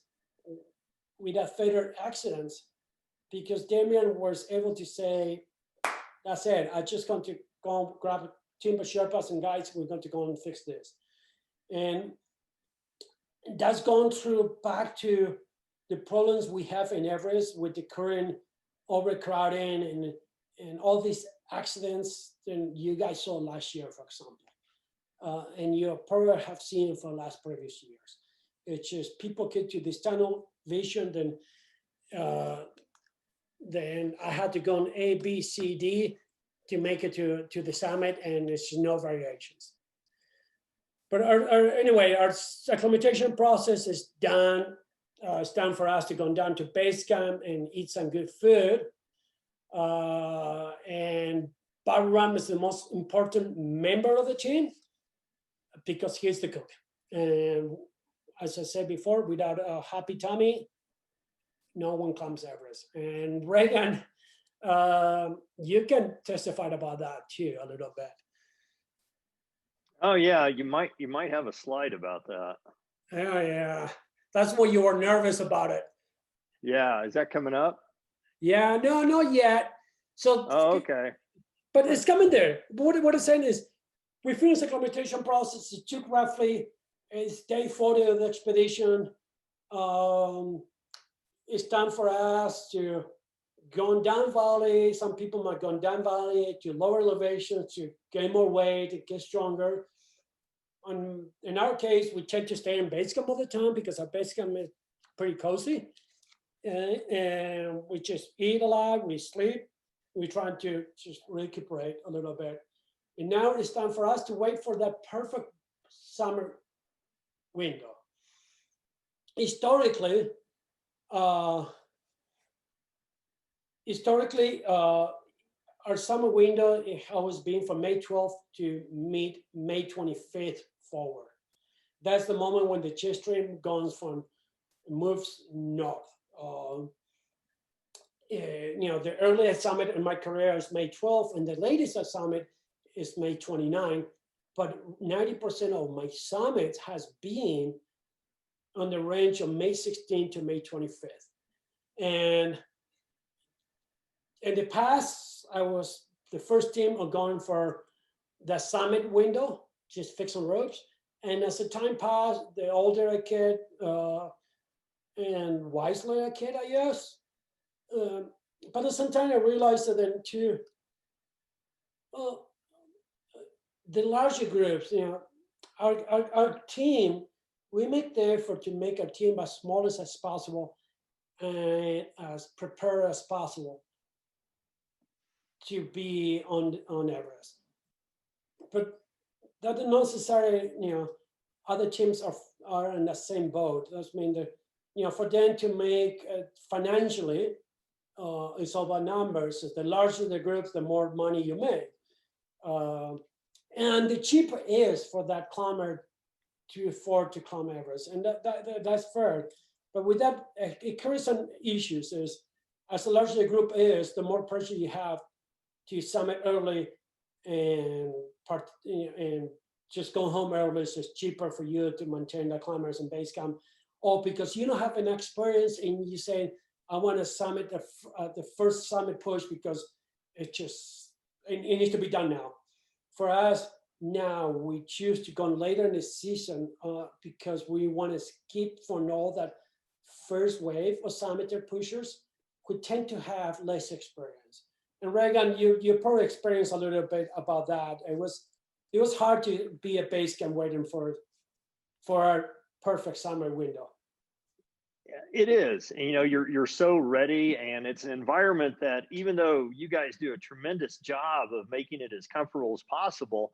without fatal accidents because Damien was able to say, that's it, I just going to go grab a team of Sherpas and guides, we're going to go and fix this. And that's gone through back to the problems we have in Everest with the current overcrowding and all these accidents that you guys saw last year, for example. And you probably have seen for the last previous years. It's just people get to this tunnel vision, then I had to go on A, B, C, D to make it to the summit, and it's no variations. But anyway, our acclimatization process is done. It's time for us to go down to base camp and eat some good food. And Barram is the most important member of the team because he's the cook. And as I said before, without a happy tummy, no one climbs Everest. And Reagan, you can testify about that too a little bit. Oh yeah, you might have a slide about that. Oh yeah, that's what you were nervous about it. Yeah, is that coming up? Yeah, no, not yet. So, oh, okay. But it's coming there. What I'm saying is, we finished the acclimatization process. It took roughly, it's day 40 of the expedition. It's time for us to go down valley. Some people might go down valley to lower elevations to gain more weight, to get stronger. In our case, we tend to stay in base camp all the time because our base camp is pretty cozy. And we just eat a lot, we sleep, we try to just recuperate a little bit. And now it's time for us to wait for that perfect summer window. Historically, our summer window has always been from May 12th to May 25th forward. That's the moment when the jet stream moves north. You know, the earliest summit in my career is May 12th, and the latest summit is May 29th. But 90% of my summits has been on the range of May 16th to May 25th. And in the past, I was the first team of going for the summit window, just fixing ropes. And as the time passed, the older I get, and wisely I get, I guess. But at the same time, I realized that then too, the larger groups, you know, our team, we make the effort to make our team as small as possible and as prepared as possible to be on Everest. But that doesn't necessarily, you know, other teams are in the same boat. That means that, you know, for them to make financially, it's all about numbers. The larger the groups, the more money you make. And the cheaper is for that climber to afford to climb Everest. And that's fair. But with that, it carries some issues. as large the group is, the more pressure you have to summit early and just go home early. So it's cheaper for you to maintain the climbers in base camp, or because you don't have an experience and you say, I want to summit the first summit push because it needs to be done now. For us now, we choose to go later in the season because we want to skip from all that first wave of summiter pushers who tend to have less experience. And Reagan, you probably experienced a little bit about that. It was hard to be a base camp waiting for our perfect summer window. It is. And, you're so ready, and it's an environment that, even though you guys do a tremendous job of making it as comfortable as possible,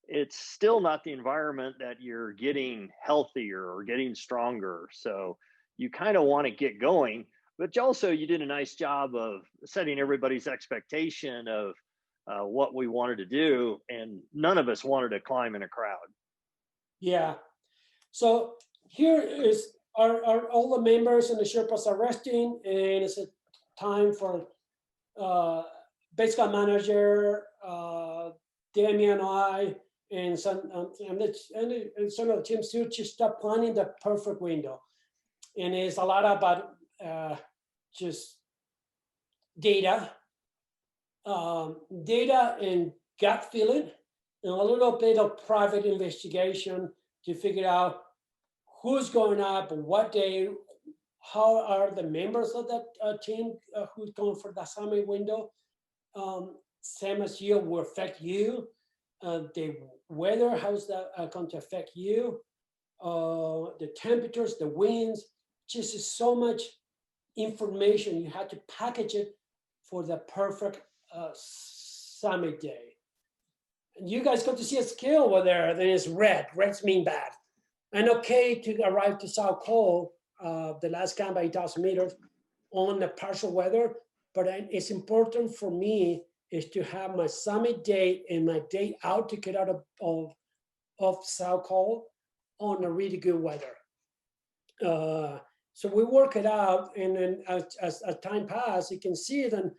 it's still not the environment that you're getting healthier or getting stronger. So you kind of want to get going, but you did a nice job of setting everybody's expectation of what we wanted to do, and none of us wanted to climb in a crowd. Yeah. So here is all the members and the Sherpas are resting, and it's a time for base camp manager, Damian and I, and some of the teams too, to start planning the perfect window. And it's a lot about just data and gut feeling, and a little bit of private investigation to figure out who's going up, what day, how are the members of that team who's going for the summit window. Same as you will affect you. The weather, how's that going to affect you? The temperatures, the winds, just so much information. You have to package it for the perfect summit day. And you guys got to see a scale over there that is red. Reds mean bad. And okay to arrive to South Col, the last camp 8,000 meters on the partial weather, but it's important for me is to have my summit day and my day out to get out of South Col on a really good weather. So we work it out, and then as time passed, you can see then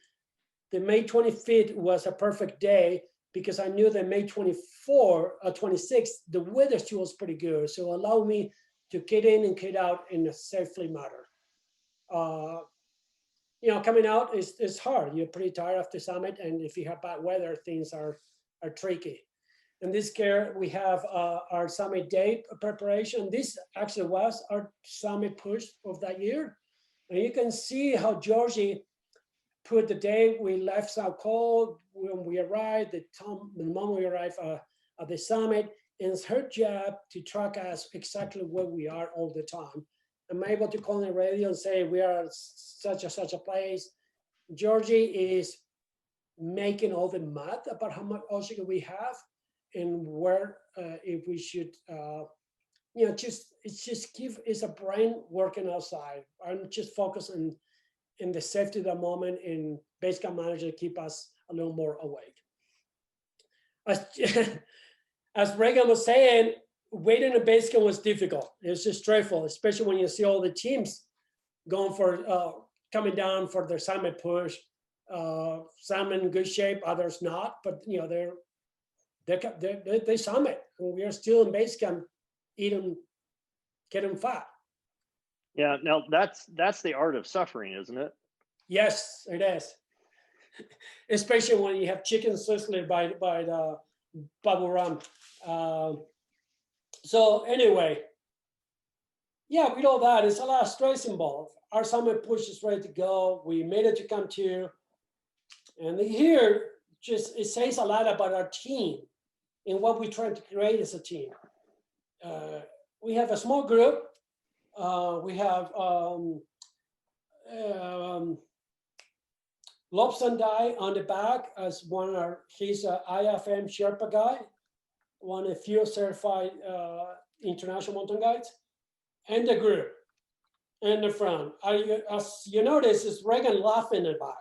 the May 25th was a perfect day because I knew that May 26th, the weather still was pretty good. So allow me to get in and get out in a safely manner. Coming out is hard. You're pretty tired after summit, and if you have bad weather, things are tricky. In this care, we have our summit day preparation. This actually was our summit push of that year. And you can see how Georgie put the day we left South Col, when we arrived, the moment we arrived at the summit, and it's her job to track us exactly where we are all the time. I'm able to call on the radio and say, we are at such a place. Georgie is making all the math about how much oxygen we have and where, if we should, it's a brain working outside. I'm just focusing in the safety of the moment, and base camp manager to keep us a little more awake. As Reagan was saying, waiting in base camp was difficult. It was just stressful, especially when you see all the teams going for coming down for their summit push. Some in good shape, others not, but they summit, and we are still in base camp getting fat. Yeah, no, that's the art of suffering, isn't it? Yes, it is. Especially when you have chicken sizzling by the bubble rum. So anyway, yeah, with all that, it's a lot of stress involved. Our summit push is ready to go. We made it to Camp 2. And here, it says a lot about our team and what we're trying to create as a team. We have a small group. We have Lobsandai on the back as he's an IFM Sherpa guy, one of few certified international mountain guides, and the group in the front. As you notice, is Reagan laughing in the back.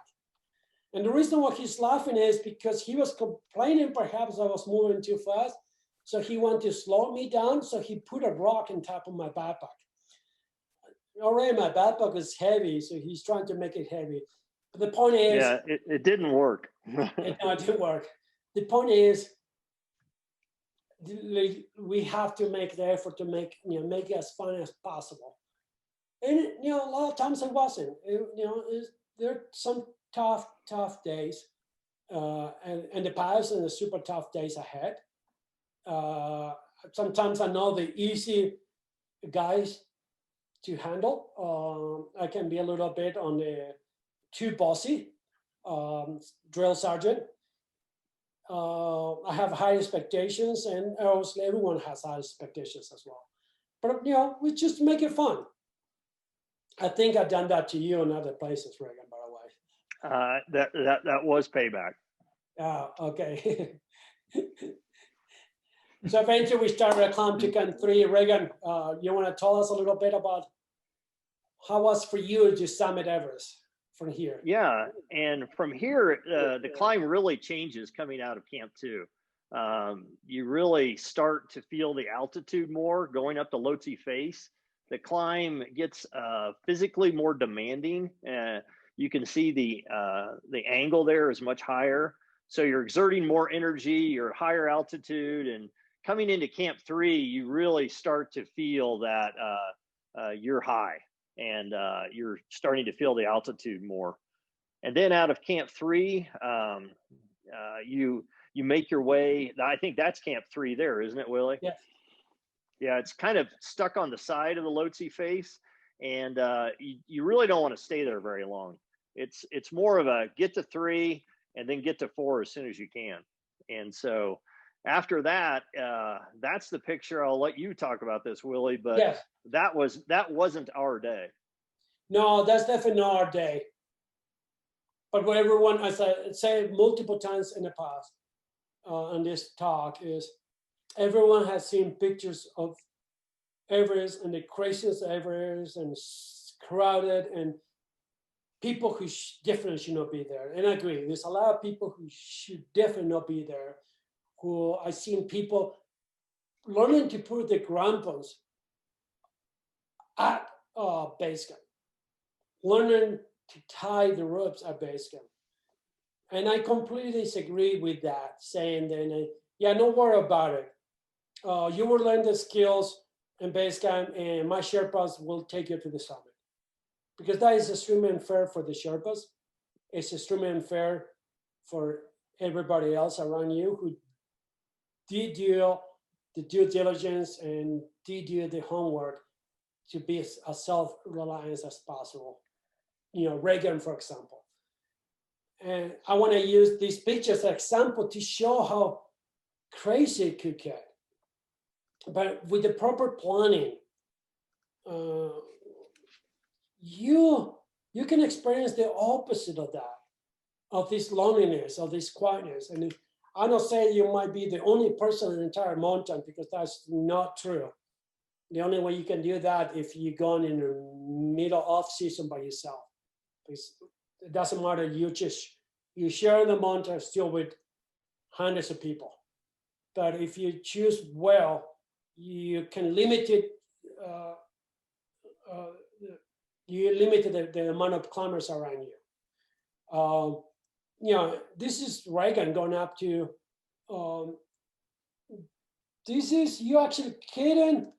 And the reason why he's laughing is because he was complaining perhaps I was moving too fast. So he wanted to slow me down. So he put a rock on top of my backpack. Already my backpack is heavy, so he's trying to make it heavy. The point is, Yeah, it didn't work. it didn't work. The point is, we have to make the effort to make it as fun as possible. And a lot of times it wasn't. There are some tough days, and the past, and the super tough days ahead. Sometimes I know the easy guys to handle. I can be a little bit on the too bossy, drill sergeant. I have high expectations, and obviously everyone has high expectations as well. But we just make it fun. I think I've done that to you in other places, Reagan, by the way. That was payback. Okay. So eventually we started at Climb to Camp 3. Reagan, you want to tell us a little bit about how was for you to summit Everest from here? Yeah, and from here, the climb really changes coming out of Camp 2. You really start to feel the altitude more going up the Lhotse face. The climb gets physically more demanding. You can see the angle there is much higher. So you're exerting more energy, you're higher altitude, and coming into Camp 3, you really start to feel that you're high, and you're starting to feel the altitude more. And then out of Camp 3, you make your way. I think that's Camp 3 there, isn't it, Willie? Yes. Yeah, it's kind of stuck on the side of the Lhotse face, and you really don't want to stay there very long. It's more of a get to 3 and then get to 4 as soon as you can. And so after that, that's the picture. I'll let you talk about this, Willie, but yes. that wasn't our day. No, that's definitely not our day. But what everyone, as I said multiple times in the past on this talk, is everyone has seen pictures of Everest and the craziest Everest and crowded and people who definitely should not be there. And I agree, there's a lot of people who should definitely not be there, who I've seen people learning to put the crampons at base camp, learning to tie the ropes at base camp. And I completely disagree with that, saying that, yeah, don't worry about it. You will learn the skills in base camp and my Sherpas will take you to the summit. Because that is extremely unfair for the Sherpas. It's extremely unfair for everybody else around you who did do the due diligence and did do the homework to be as self-reliant as possible. Reagan, for example. And I want to use these pictures as an example to show how crazy it could get. But with the proper planning, you can experience the opposite of that, of this loneliness, of this quietness. And I don't say you might be the only person in the entire mountain, because that's not true. The only way you can do that if you're going in the middle off season by yourself. Because it doesn't matter, you share the mountain still with hundreds of people. But if you choose well, you can limit it. You limit the amount of climbers around you. This is Reagan going up to. This is you actually getting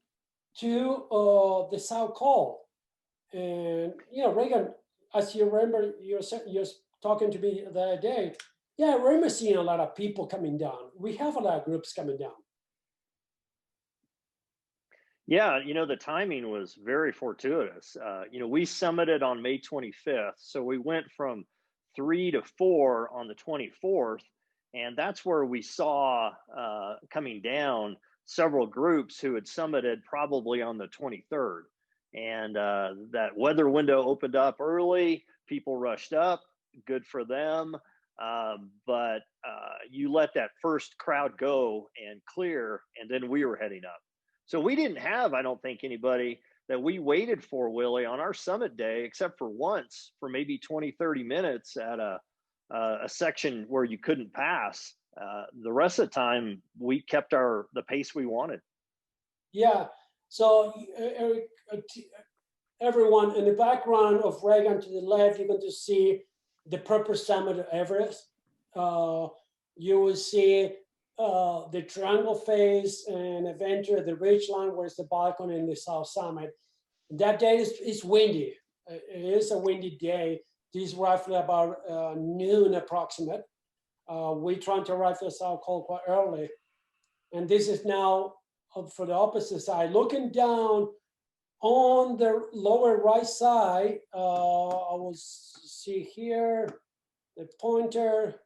to the South Col, and Reagan, as you remember, you're talking to me the other day. Yeah, I remember seeing a lot of people coming down. We have a lot of groups coming down. Yeah, the timing was very fortuitous. We summited on May 25th, so we went from 3 to 4 on the 24th, and that's where we saw coming down several groups who had summited probably on the 23rd. And that weather window opened up early, people rushed up, good for them. But you let that first crowd go and clear, and then we were heading up. So we didn't have, I don't think, anybody that we waited for, Willie, on our summit day, except for once for maybe 20, 30 minutes at a section where you couldn't pass. The rest of the time, we kept the pace we wanted. Yeah. So everyone in the background of Reagan to the left, you're going to see the proper summit of Everest. You will see the triangle face and eventually the ridge line where it's the balcony and the south summit. That day is windy. It is a windy day. This is roughly about noon approximate. We're trying to arrive at the South Col quite early. And this is now for the opposite side. Looking down on the lower right side, I will see here the pointer.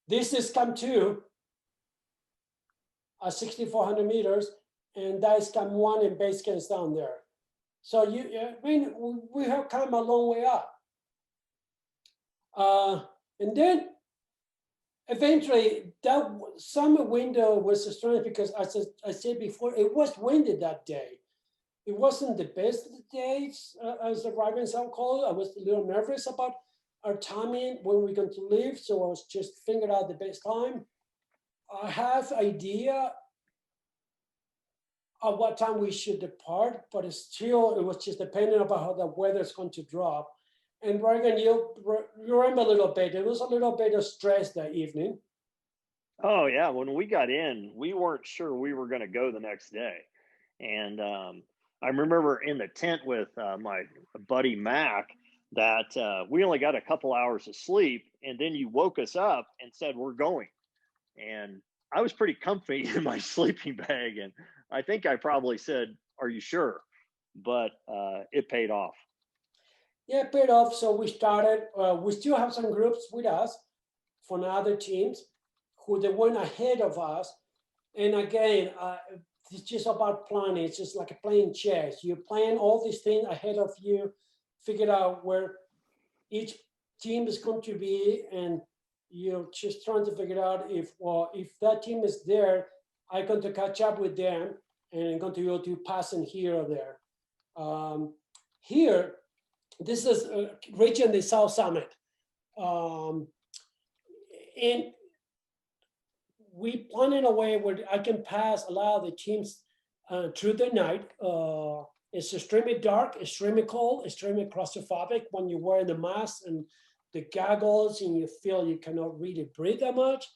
This is Camp 2 at 6,400 meters, and that is Camp 1 and base camp is down there. So I mean, we have come a long way up. And then eventually that summer window was strange because as I said before, it was windy that day. It wasn't the best days as the arriving South Col. I was a little nervous about our timing when we're going to leave. So I was just figuring out the best time. I have idea at what time we should depart, but it was just depending on how the weather is going to drop. And Reagan, you remember a little bit, there was a little bit of stress that evening. Oh yeah, when we got in, we weren't sure we were going to go the next day. And I remember in the tent with my buddy Mac that we only got a couple hours of sleep, and then you woke us up and said, we're going. And I was pretty comfy in my sleeping bag, and I think I probably said, are you sure? But it paid off. Yeah, it paid off. So we started, we still have some groups with us from other teams who they went ahead of us. And again, it's just about planning. It's just like playing chess. You plan all these things ahead of you, figure out where each team is going to be, and you're just trying to figure out if that team is there, I'm going to catch up with them and I'm going to go to passing here or there. Here, this is reaching the South Summit. And we plan in a way where I can pass a lot of the teams through the night. It's extremely dark, extremely cold, extremely claustrophobic when you're wearing the mask and the goggles and you feel you cannot really breathe that much.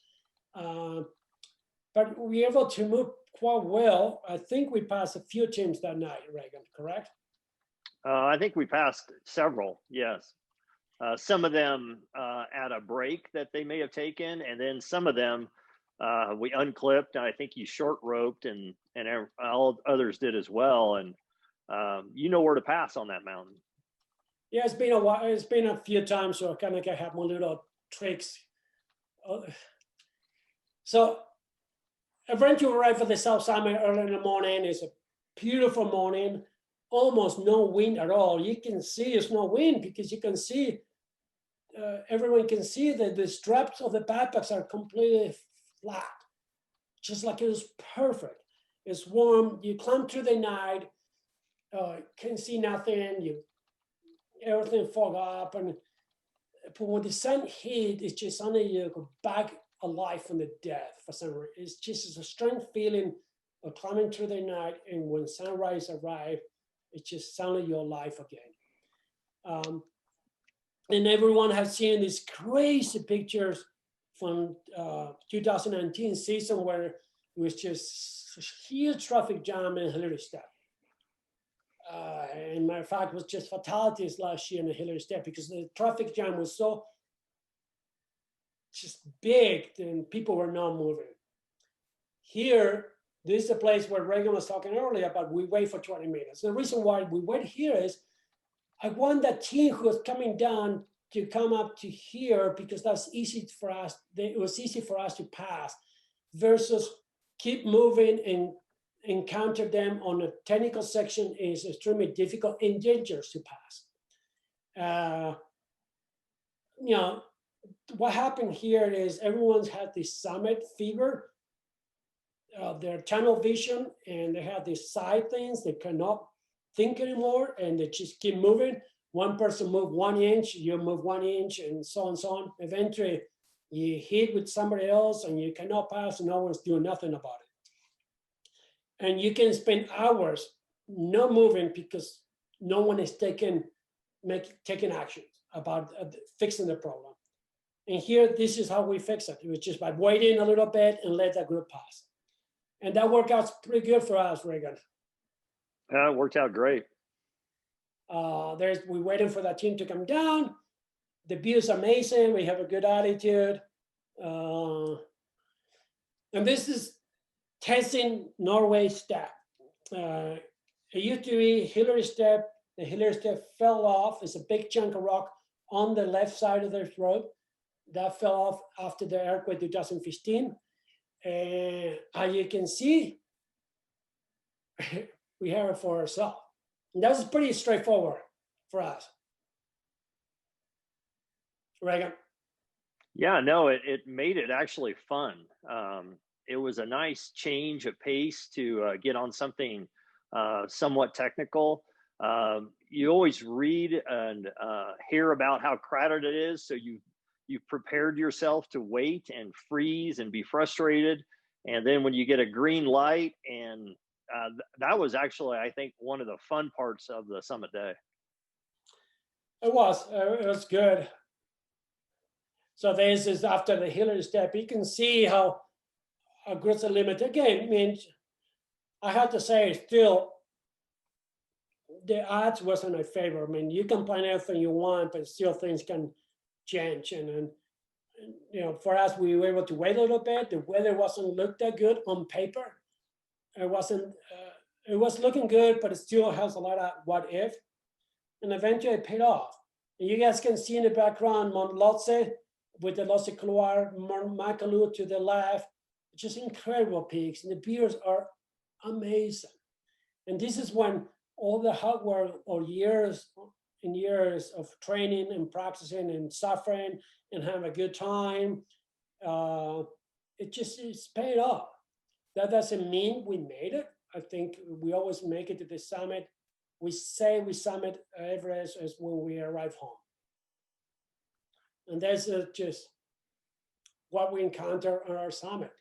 But we're able to move quite well. I think we passed a few teams that night, Reagan, correct? I think we passed several, yes. Some of them at a break that they may have taken, and then some of them we unclipped. I think you short roped, and all others did as well. And you know where to pass on that mountain. Yeah, it's been a while. It's been a few times, so I kind of have my little tricks. So eventually we arrive at the South Summit early in the morning. It's a beautiful morning, almost no wind at all. You can see it's no wind because you can see, everyone can see that the straps of the backpacks are completely flat, just like it was perfect. It's warm, you climb through the night, can see nothing, everything fog up, and but when the sun hit, it's just suddenly you go back alive from the death for some reason. It's just a strange feeling of climbing through the night, and when sunrise arrives, it's just suddenly you're alive again. And everyone has seen these crazy pictures from 2019 season where it was just a huge traffic jam in Hillary Step. And matter of fact, it was just fatalities last year in the Hillary Step because the traffic jam was so just big and people were not moving. Here, this is a place where Reagan was talking earlier about we wait for 20 minutes. The reason why we wait here is I want that team who was coming down to come up to here because that's easy for us. It was easy for us to pass versus keep moving and encounter them on a technical section is extremely difficult and dangerous to pass. You know, what happened here is everyone's had this summit fever, their tunnel vision, and they have these side things. They cannot think anymore, and they just keep moving. One person move 1 inch, you move 1 inch, and so on and so on. Eventually, you hit with somebody else, and you cannot pass, and no one's doing nothing about it. And you can spend hours not moving because no one is taking taking action about fixing the problem. And here, this is how we fix it. It was just by waiting a little bit and let that group pass. And that worked out pretty good for us, Reagan. Yeah, it worked out great. We're waiting for that team to come down. The view is amazing. We have a good attitude. And this is testing Norway step. It used to be Hillary step. The Hillary step fell off. It's a big chunk of rock on the left side of the road. That fell off after the earthquake 2015. And as you can see, we have it for ourselves. And that was pretty straightforward for us. Reagan? Yeah, no, it made it actually fun. It was a nice change of pace to get on something somewhat technical. You always read and hear about how crowded it is, so you've prepared yourself to wait and freeze and be frustrated. And then when you get a green light, and that was actually, I think, one of the fun parts of the summit day. It was good. So this is after the Hillary step. You can see how aggressive the limit. Again, I mean, I have to say, still, the odds wasn't in my favor. I mean, you can plan everything you want, but still things can change. And you know, for us, we were able to wait a little bit. The weather wasn't looked that good on paper. It wasn't. It was looking good, but it still has a lot of what if. And eventually, it paid off. And you guys can see in the background Mount Lhotse with the Lhotse Couloir, Mount Makalu to the left. Just incredible peaks, and the views are amazing. And this is when all the hard work or years and years of training and practicing and suffering and having a good time, it's paid off. That doesn't mean we made it. I think we always make it to the summit. We say we summit Everest as when we arrive home. And that's just what we encounter on our summit.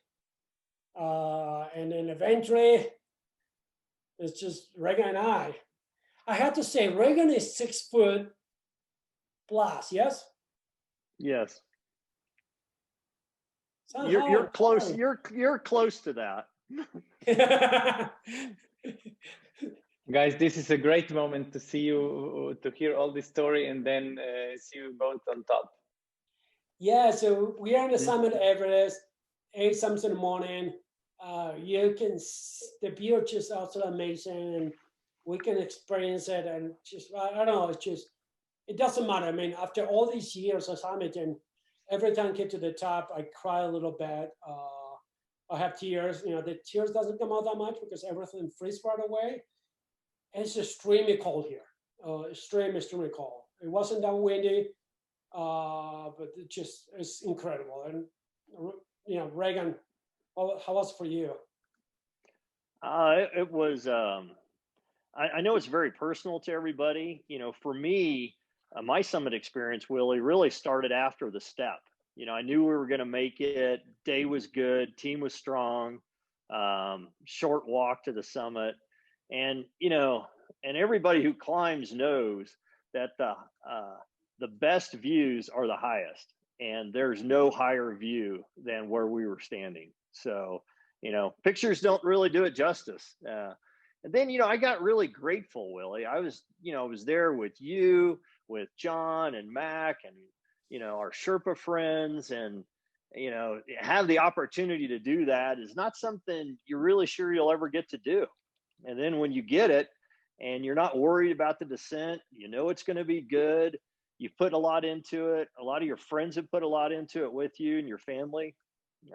And then eventually, it's just Reagan and I. I have to say, Reagan is 6 foot plus, yes? Yes. Somehow You're close. You're close to that. Guys, this is a great moment to see you, to hear all this story, and then see you both on top. Yeah, so we are on the summit of Everest, 8 something in the morning. You can, the view is just absolutely amazing, and we can experience it, and just, I don't know, it's just, it doesn't matter. I mean, after all these years of summit, and every time I get to the top, I cry a little bit. I have tears, you know, the tears doesn't come out that much because everything freezes right away. And it's extremely cold here, extremely cold. It wasn't that windy, but it's incredible. And, you know, Reagan, how was it for you? It was, I know it's very personal to everybody. You know, for me, my summit experience, Willie, really started after the step. You know, I knew we were going to make it. Day was good. Team was strong. Short walk to the summit. And, you know, and everybody who climbs knows that the best views are the highest. And there's no higher view than where we were standing. So, you know, pictures don't really do it justice. And then, you know, I got really grateful, Willie. I was there with you, with John and Mac, and, you know, our Sherpa friends, and, you know, have the opportunity to do that is not something you're really sure you'll ever get to do. And then when you get it and you're not worried about the descent, you know, it's going to be good. You've put a lot into it. A lot of your friends have put a lot into it with you and your family.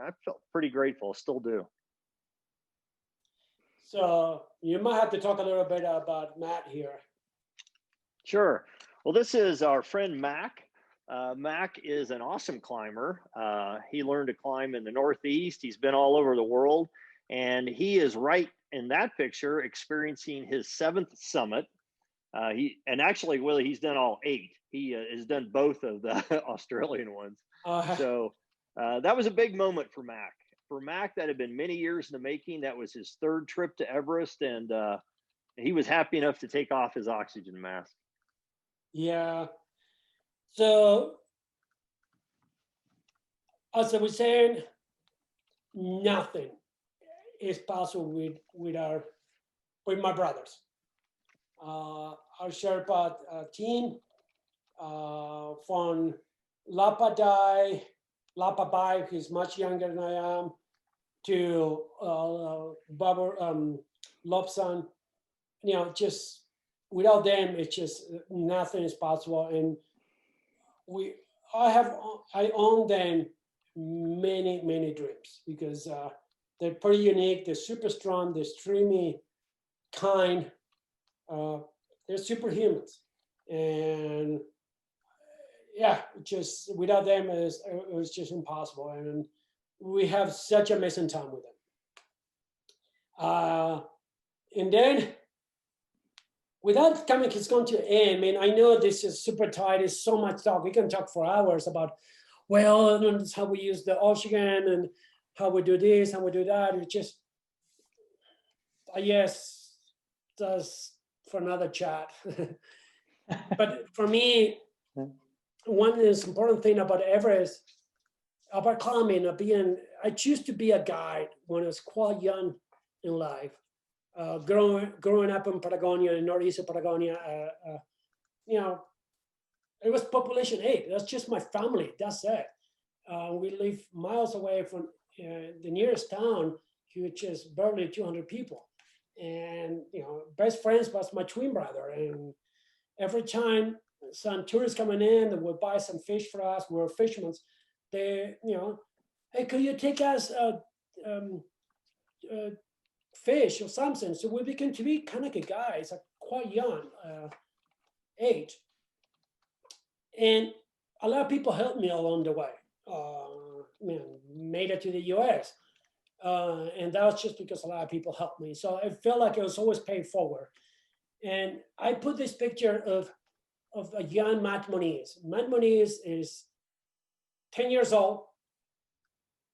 I felt pretty grateful, still do. So you might have to talk a little bit about Matt here. Sure. Well, this is our friend Mac. Mac is an awesome climber. He learned to climb in the Northeast. He's been all over the world, and he is right in that picture experiencing his 7th summit. And actually, Willie, he's done all 8. He has done both of the Australian ones. So that was a big moment for Mac. For Mac, that had been many years in the making. That was his 3rd trip to Everest, and he was happy enough to take off his oxygen mask. Yeah. So as I was saying, nothing is possible with my brothers. Our Sherpa team from Lapabai, who's much younger than I am, to Lobsan, just without them, it's just nothing is possible. And I own them many dreams because they're pretty unique. They're super strong. They're extremely kind. They're superhumans, and yeah, just without them, it was just impossible. And we have such amazing time with them. And then, without coming, it's going to end. I mean, I know this is super tight. There's so much talk. We can talk for hours about, well, that's how we use the oxygen and how we do this, how we do that. It's just, yes, that's for another chat. But for me, one is important thing about Everest, about climbing, I choose to be a guide when I was quite young in life. Growing up in Patagonia, in northeast of Patagonia, it was population 8. That's just my family. That's it. We live miles away from the nearest town, which is barely 200 people. And best friends was my twin brother. And every time some tourists coming in, they would buy some fish for us. We were fishermen. They, hey, could you take us fish or something? So we began to be kind of like guys, quite young age. And a lot of people helped me along the way. Made it to the US. And that was just because a lot of people helped me. So I felt like it was always paid forward. And I put this picture of a young Matt Moniz. Matt Moniz is 10 years old,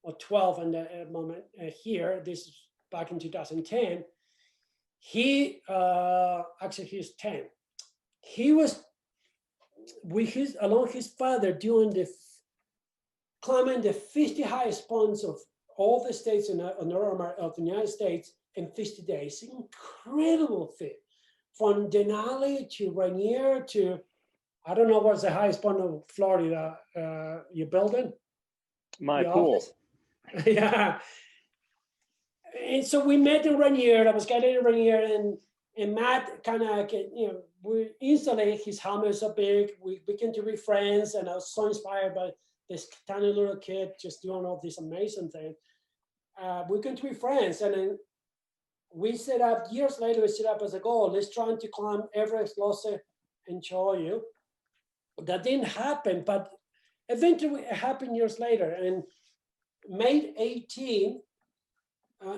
or 12 in the moment here. This is back in 2010. He, actually he's 10. He was along his father doing climbing the 50 highest points of all the states in of the United States in 50 days. Incredible feat. From Denali to Rainier to, I don't know what's the highest point of Florida you're building? My pool. Yeah. And so we met in Rainier. I was guiding in Rainier, and Matt kind of, we instantly, his helmet is so big. We began to be friends, and I was so inspired by this tiny little kid just doing all these amazing things. We began to be friends, and then we set up, years later, we set up as a goal, let's try to climb Everest, Lhotse, and Choyu. That didn't happen, but eventually it happened years later. And May 18,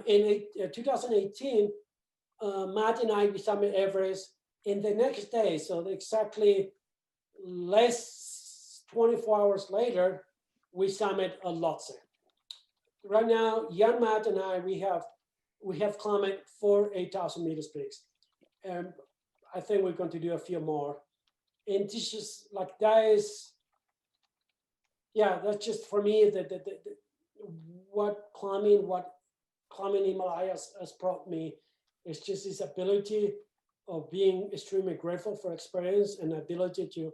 in 2018, Matt and I, we summited Everest. And the next day, so exactly less 24 hours later, we summit Lhotse. Right now, young Matt and I, we have climbed 4 8,000 meters peaks. And I think we're going to do a few more. And this is like, that's just for me, what climbing Himalayas has brought me is just this ability of being extremely grateful for experience and ability to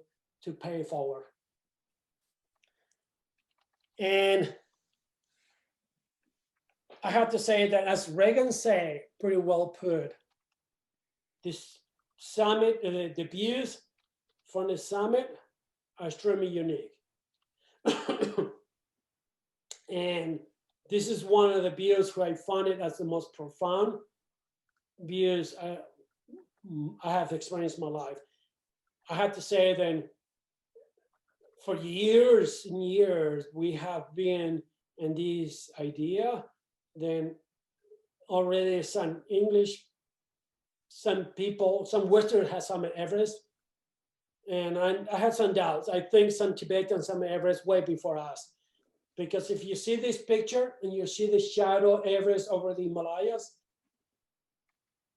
pay it forward. And I have to say that, as Reagan said, pretty well put, this summit, the views from the summit are extremely unique. And this is one of the views where I found it as the most profound views I have experienced in my life. I have to say then, for years and years, we have been in this idea, then already some English, some people, some Westerners have summited Everest. And I had some doubts. I think some Tibetans summited Everest way before us. Because if you see this picture and you see the shadow Everest over the Himalayas,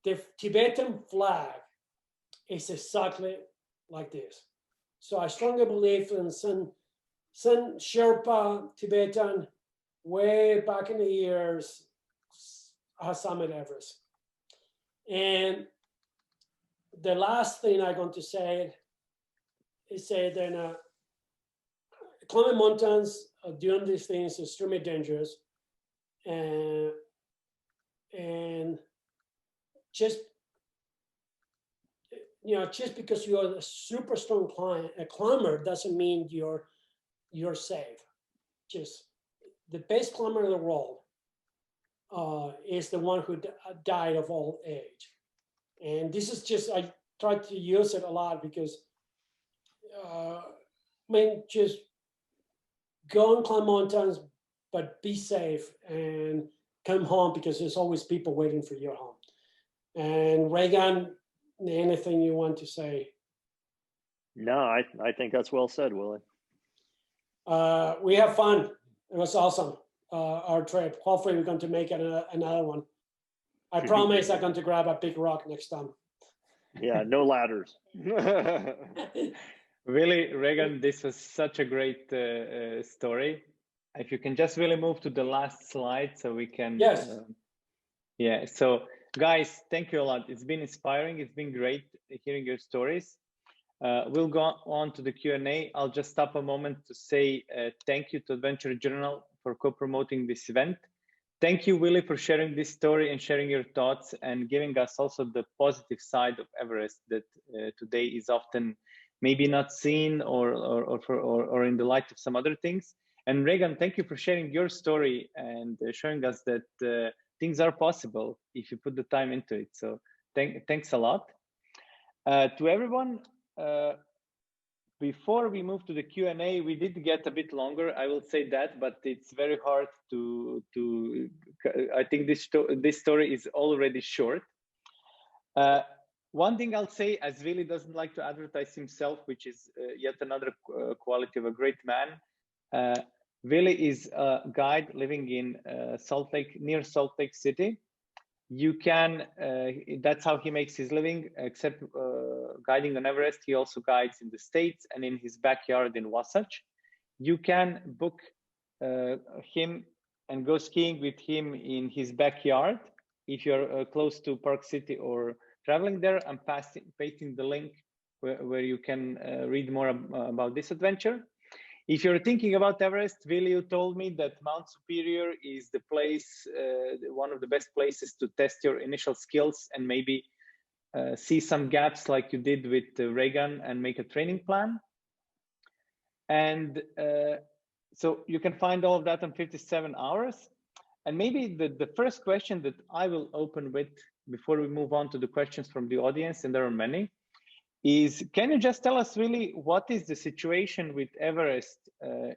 the Tibetan flag is exactly like this. So I strongly believe in some Sherpa Tibetan way back in the years has summited Everest. And the last thing I'm going to say is say that climbing mountains, doing these things is extremely dangerous. And just, just because you're a super strong climber doesn't mean you're safe. Just the best climber in the world is the one who died of old age. And this is just, I try to use it a lot because, just go and climb mountains, but be safe and come home because there's always people waiting for you at home. And Reagan, anything you want to say? No, I think that's well said, Willie. We have fun. It was awesome, our trip. Hopefully we're going to make it another one. I promise I'm going to grab a big rock next time. Yeah, no ladders. Really, Reagan, this was such a great story. If you can just really move to the last slide so we can... Yes. Yeah, so guys, thank you a lot. It's been inspiring. It's been great hearing your stories. We'll go on to the Q&A. I'll just stop a moment to say thank you to Adventure Journal for co-promoting this event. Thank you, Willie, for sharing this story and sharing your thoughts and giving us also the positive side of Everest that today is often maybe not seen or in the light of some other things. And Reagan, thank you for sharing your story and showing us that things are possible if you put the time into it. So thanks a lot. To everyone, before we move to the Q&A, we did get a bit longer, I will say that, but it's very hard to I think this story is already short. One thing I'll say, as Willie doesn't like to advertise himself, which is yet another quality of a great man, Willie is a guide living in near Salt Lake City. You can, that's how he makes his living, except guiding on Everest. He also guides in the States and in his backyard in Wasatch. You can book him and go skiing with him in his backyard. If you're close to Park City or traveling there, I'm pasting the link where you can read more about this adventure. If you're thinking about Everest, Willie, you told me that Mount Superior is the place, one of the best places to test your initial skills and maybe see some gaps like you did with Reagan and make a training plan. And so you can find all of that on 57 hours. And maybe the first question that I will open with before we move on to the questions from the audience, and there are many, is can you just tell us really what is the situation with Everest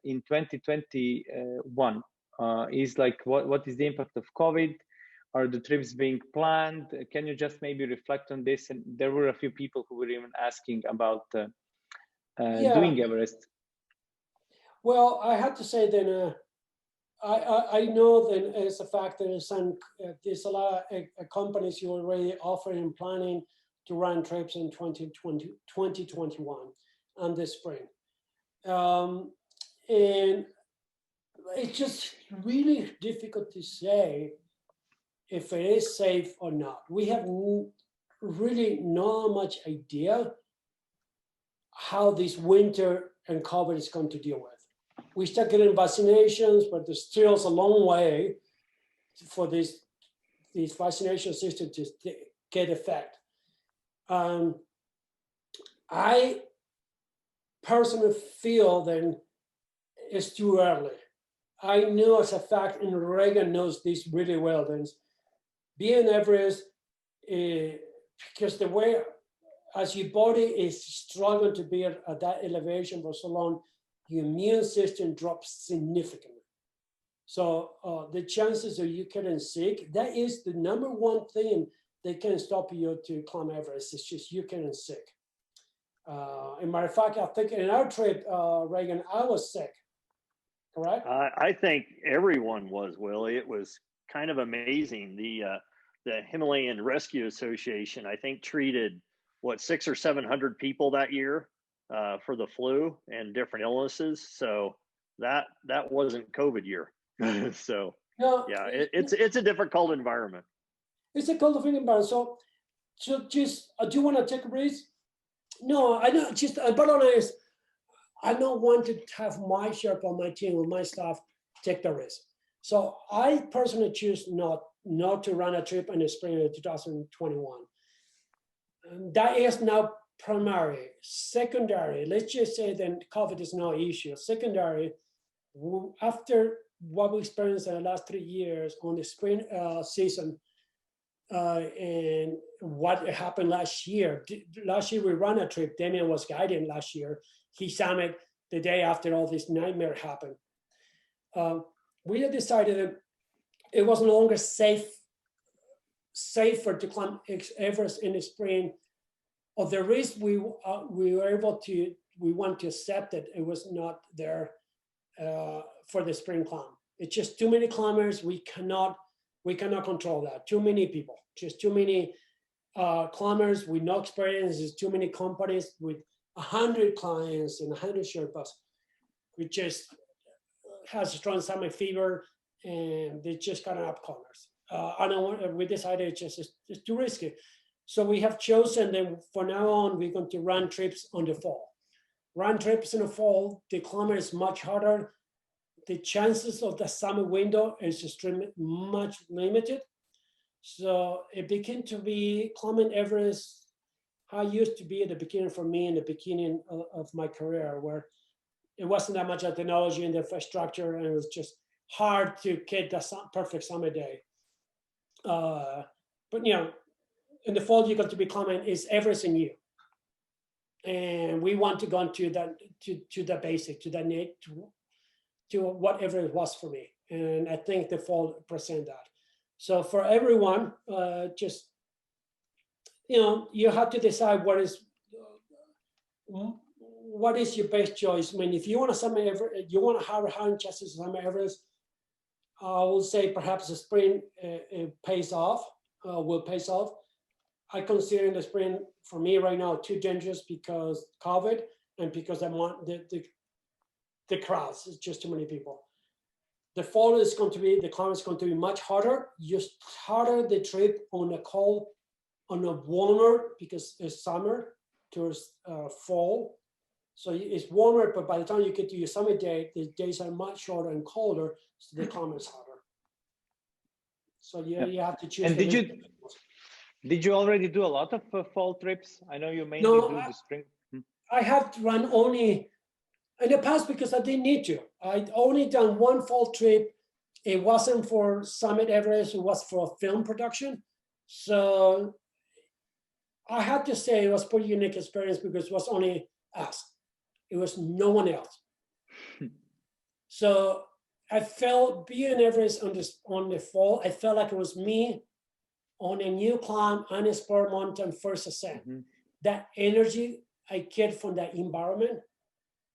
in 2021? Is like what is the impact of COVID? Are the trips being planned? Can you just maybe reflect on this? And there were a few people who were even asking about doing Everest. Well, I have to say that I know that it's a fact that there's a lot of companies who are already offering and planning to run trips in 2021 and this spring. And it's just really difficult to say if it is safe or not. We have really not much idea how this winter and COVID is going to deal with. We start getting vaccinations, but there's still a long way for these vaccination systems to get effect. I personally feel that it's too early. I know as a fact, and Reagan knows this really well, that being Everest, because the way as your body is struggling to be at that elevation for so long, your immune system drops significantly. So the chances of you getting sick, that is the number one thing that can stop you to climb Everest. It's just you getting sick. As a matter of fact, I think in our trip, Reagan, I was sick, correct? I think everyone was, Willie. It was kind of amazing. The Himalayan Rescue Association, I think, treated, 600 or 700 people that year for the flu and different illnesses. So that wasn't COVID year. So No, yeah, it's a difficult environment. it's a cold of environment. So just do you want to take a risk? No, I don't. Just bottom line is, I don't want to have my Sherpa on my team or my staff take the risk. So I personally choose not to run a trip in the spring of 2021. And that is now primary. Secondary, let's just say then COVID is no issue. Secondary, after what we experienced in the last 3 years on the spring season, and what happened last year. Last year we ran a trip. Damien was guiding last year. He summited the day after all this nightmare happened. We had decided that it was no longer safer to climb Everest in the spring. Of the risk we were able to, we want to accept that it was not there for the spring climb. It's just too many climbers. We cannot control that. Too many people, just too many climbers with no experience. There's too many companies with 100 clients and 100 Sherpas, which just has strong stomach fever, and they just got up climbers. We decided it's too risky. So we have chosen that for now on, we're going to run trips on the fall. Run trips in the fall, the climber is much harder. The chances of the summer window is extremely much limited. So it became to be climbing Everest how it used to be at the beginning for me in the beginning of my career, where it wasn't that much of technology and the infrastructure, and it was just hard to get the perfect summer day. But you know, in the fall, you're going to be climbing is Everest and you. And we want to go into that to the basic, to the need, to whatever it was for me. And I think the fall present that. So for everyone, just, you know, you have to decide what is your best choice. I mean, if you want to summit Everest, you want to have a high chances to summit Everest, I will say perhaps the spring pays off, will pays off. I consider the spring for me right now too dangerous because COVID and because the crowds, it's just too many people. The fall is going to be, the climate is going to be much harder. You started the trip on a cold, on a warmer, because it's summer towards fall. So it's warmer, but by the time you get to your summit day, the days are much shorter and colder, so the climate is harder. So you have to choose. And did you already do a lot of fall trips? I know you mainly do the spring. I have to run only in the past because I didn't need to. I'd only done one fall trip. It wasn't for Summit Everest, it was for film production. So I have to say it was a pretty unique experience because it was only us. It was no one else. So I felt being in Everest on the fall, I felt like it was me on a new climb, unexplored mountain, first ascent. Mm-hmm. That energy I get from that environment,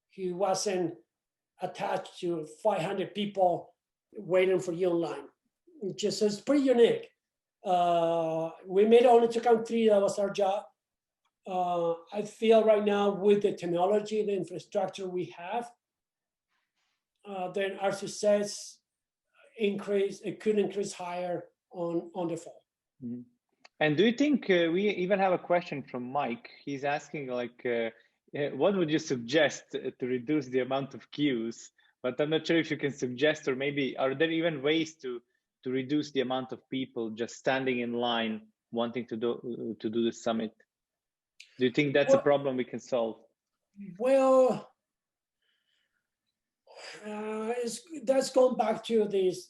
he wasn't attached to 500 people waiting for you online. It's pretty unique. We made only to count 3, that was our job. I feel right now with the technology, the infrastructure we have, then our success could increase higher on the fall. Mm-hmm. And do you think we even have a question from Mike? He's asking like, what would you suggest to reduce the amount of queues? But I'm not sure if you can suggest, or maybe are there even ways to reduce the amount of people just standing in line wanting to do the summit? Do you think that's a problem we can solve? Well, that's going back to this.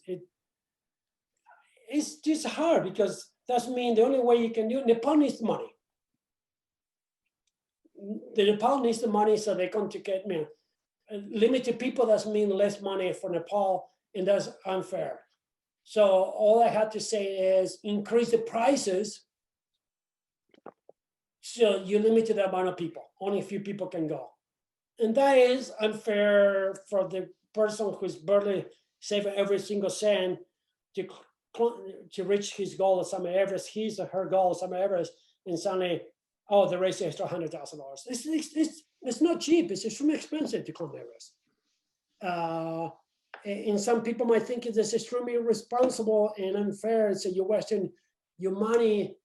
It's just hard because that means the only way you can do it, Nepal needs money. The Nepal needs the money, so they're going to get limited people. That means less money for Nepal, and that's unfair. So all I had to say is increase the prices, so you limit the amount of people. Only a few people can go, and that is unfair for the person who's barely saving every single cent to reach his goal at Summit Everest, his or her goal at Summit Everest, and suddenly, oh, they raised the extra $100,000. it's not cheap. It's extremely expensive to climb Everest. And some people might think it's extremely irresponsible and unfair. So you're wasting your money,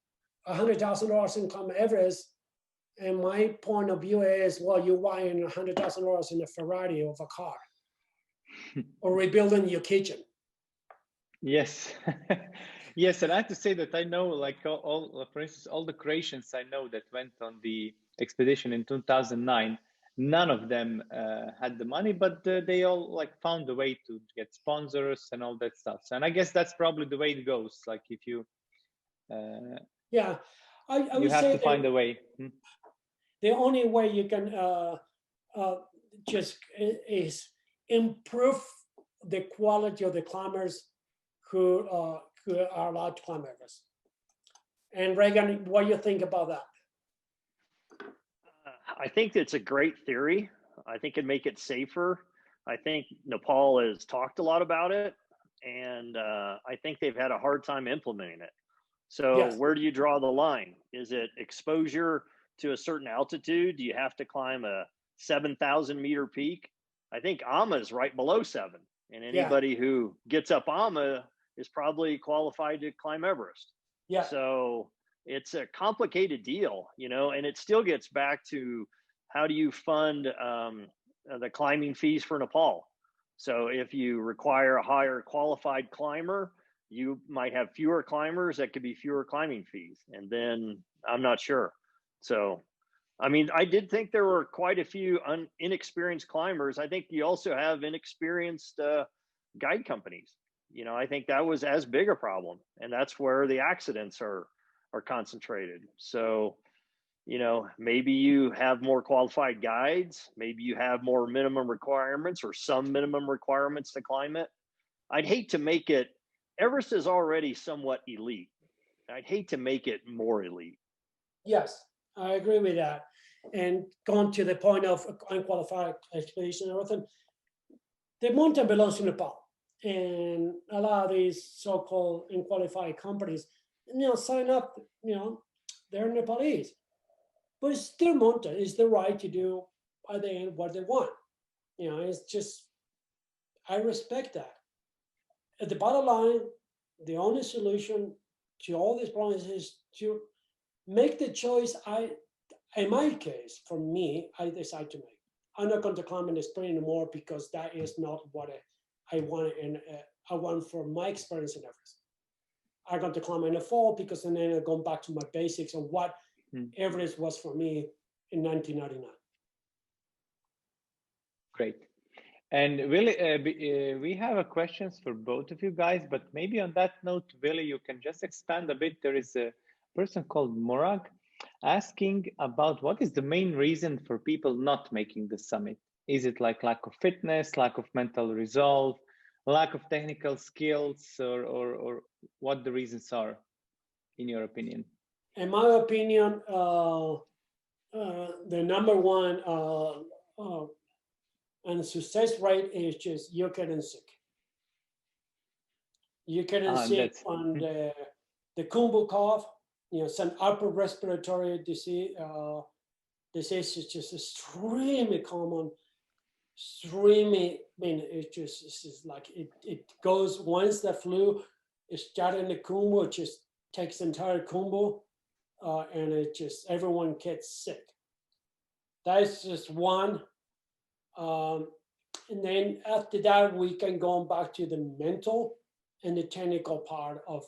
$100,000 in climb Everest. And my point of view is, well, you're buying $100,000 in a Ferrari of a car, or rebuilding your kitchen. Yes. Yes, and I have to say that I know, like all, for instance, all the Croatians I know that went on the expedition in 2009, none of them had the money, but they all like found a way to get sponsors and all that stuff. So, and I guess that's probably the way it goes. Like if you, Yeah, I you would have say to find a way. the only way you can just is improve the quality of the climbers who are allowed to climb Everest. And Reagan, what do you think about that? I think it's a great theory. I think it'd make it safer. I think Nepal has talked a lot about it, and I think they've had a hard time implementing it. So Yes. Where do you draw the line? Is it exposure to a certain altitude? Do you have to climb a 7,000 meter peak? I think Amma is right below 7, and anybody who gets up Amma is probably qualified to climb Everest. Yeah. So it's a complicated deal, you know, and it still gets back to how do you fund the climbing fees for Nepal? So if you require a higher qualified climber, you might have fewer climbers, that could be fewer climbing fees. And then I'm not sure. So, I mean, I did think there were quite a few inexperienced climbers. I think you also have inexperienced guide companies. You know, I think that was as big a problem, and that's where the accidents are concentrated. So, you know, maybe you have more qualified guides, maybe you have more minimum requirements or some minimum requirements to climb it. I'd hate to make it, Everest is already somewhat elite. I'd hate to make it more elite. Yes, I agree with that. And going to the point of unqualified expedition and everything, the mountain belongs to Nepal. And a lot of these so-called unqualified companies, you know, sign up, you know, they're Nepalese. But it's their mountain, it's their right to do at the end what they want. You know, it's just, I respect that. At the bottom line, the only solution to all these problems is to make the choice in my case, for me, I decide to make. I'm not going to climb in the spring anymore because that is not what I want, and I want for my experience in Everest. I'm going to climb in the fall because then I'm going back to my basics of what Everest was for me in 1999. Great. And Willie, we have a questions for both of you guys, but maybe on that note, Willie, you can just expand a bit. There is a person called Morag asking about what is the main reason for people not making the summit? Is it like lack of fitness, lack of mental resolve, lack of technical skills, or what the reasons are, in your opinion? In my opinion, the number one and success rate is just you're getting sick. You're getting sick on the Kumbu cough, you know, some upper respiratory disease. Disease is just extremely common. Extremely, I mean, it's just like it goes once the flu is starting the Kumbu, it just takes the entire Kumbu, and it just everyone gets sick. That's just one. And then after that, we can go back to the mental and the technical part of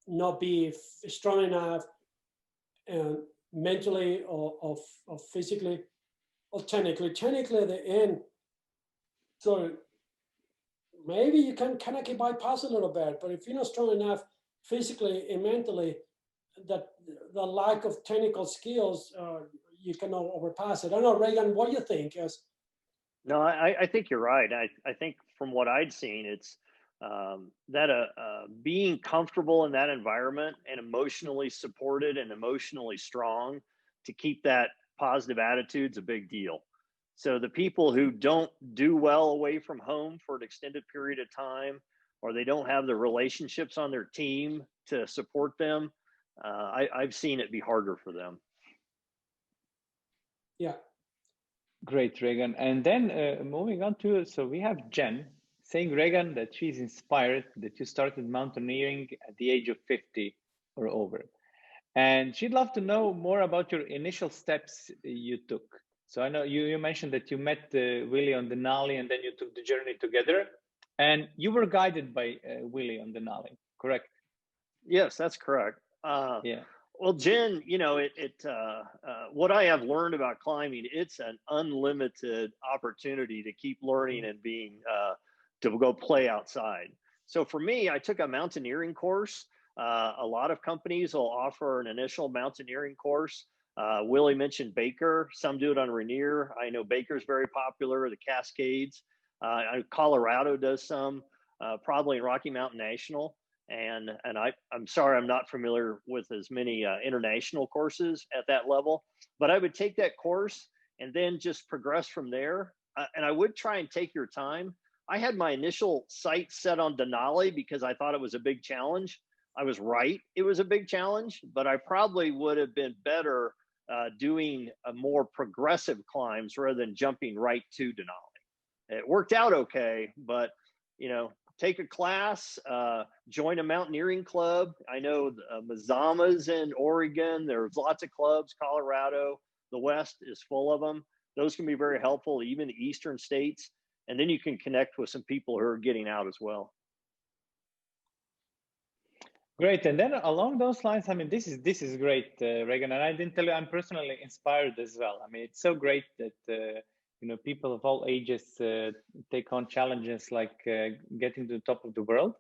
not being strong enough, and mentally or physically or technically. Technically, at the end, so maybe you can kind of get bypass a little bit, but if you're not strong enough physically and mentally, that the lack of technical skills, you cannot overpass it. I don't know, Reagan, what do you think? Yes. No, I think you're right. I think from what I'd seen, it's that being comfortable in that environment and emotionally supported and emotionally strong to keep that positive attitude is a big deal. So the people who don't do well away from home for an extended period of time, or they don't have the relationships on their team to support them, I've seen it be harder for them. Yeah. Great, Reagan. And then moving on to, so we have Jen saying, Reagan, that she's inspired that you started mountaineering at the age of 50 or over. And she'd love to know more about your initial steps you took. So I know you mentioned that you met Willie on Denali and then you took the journey together. And you were guided by Willie on Denali, correct? Yes, that's correct. Yeah. Well, Jen, you know, what I have learned about climbing, it's an unlimited opportunity to keep learning and being, to go play outside. So for me, I took a mountaineering course. A lot of companies will offer an initial mountaineering course. Willie mentioned Baker. Some do it on Rainier. I know Baker's very popular, the Cascades. Colorado does some, probably in Rocky Mountain National. And I'm sorry, I'm not familiar with as many international courses at that level, but I would take that course and then just progress from there. And I would try and take your time. I had my initial sight set on Denali because I thought it was a big challenge. I was right, it was a big challenge, but I probably would have been better doing a more progressive climbs rather than jumping right to Denali. It worked out okay, but you know, take a class, join a mountaineering club. I know Mazamas in Oregon, there's lots of clubs, Colorado, the West is full of them. Those can be very helpful, even the Eastern states. And then you can connect with some people who are getting out as well. Great. And then along those lines, I mean, this is great, Reagan. And I didn't tell you, I'm personally inspired as well. I mean, it's so great that, you know, people of all ages take on challenges like getting to the top of the world.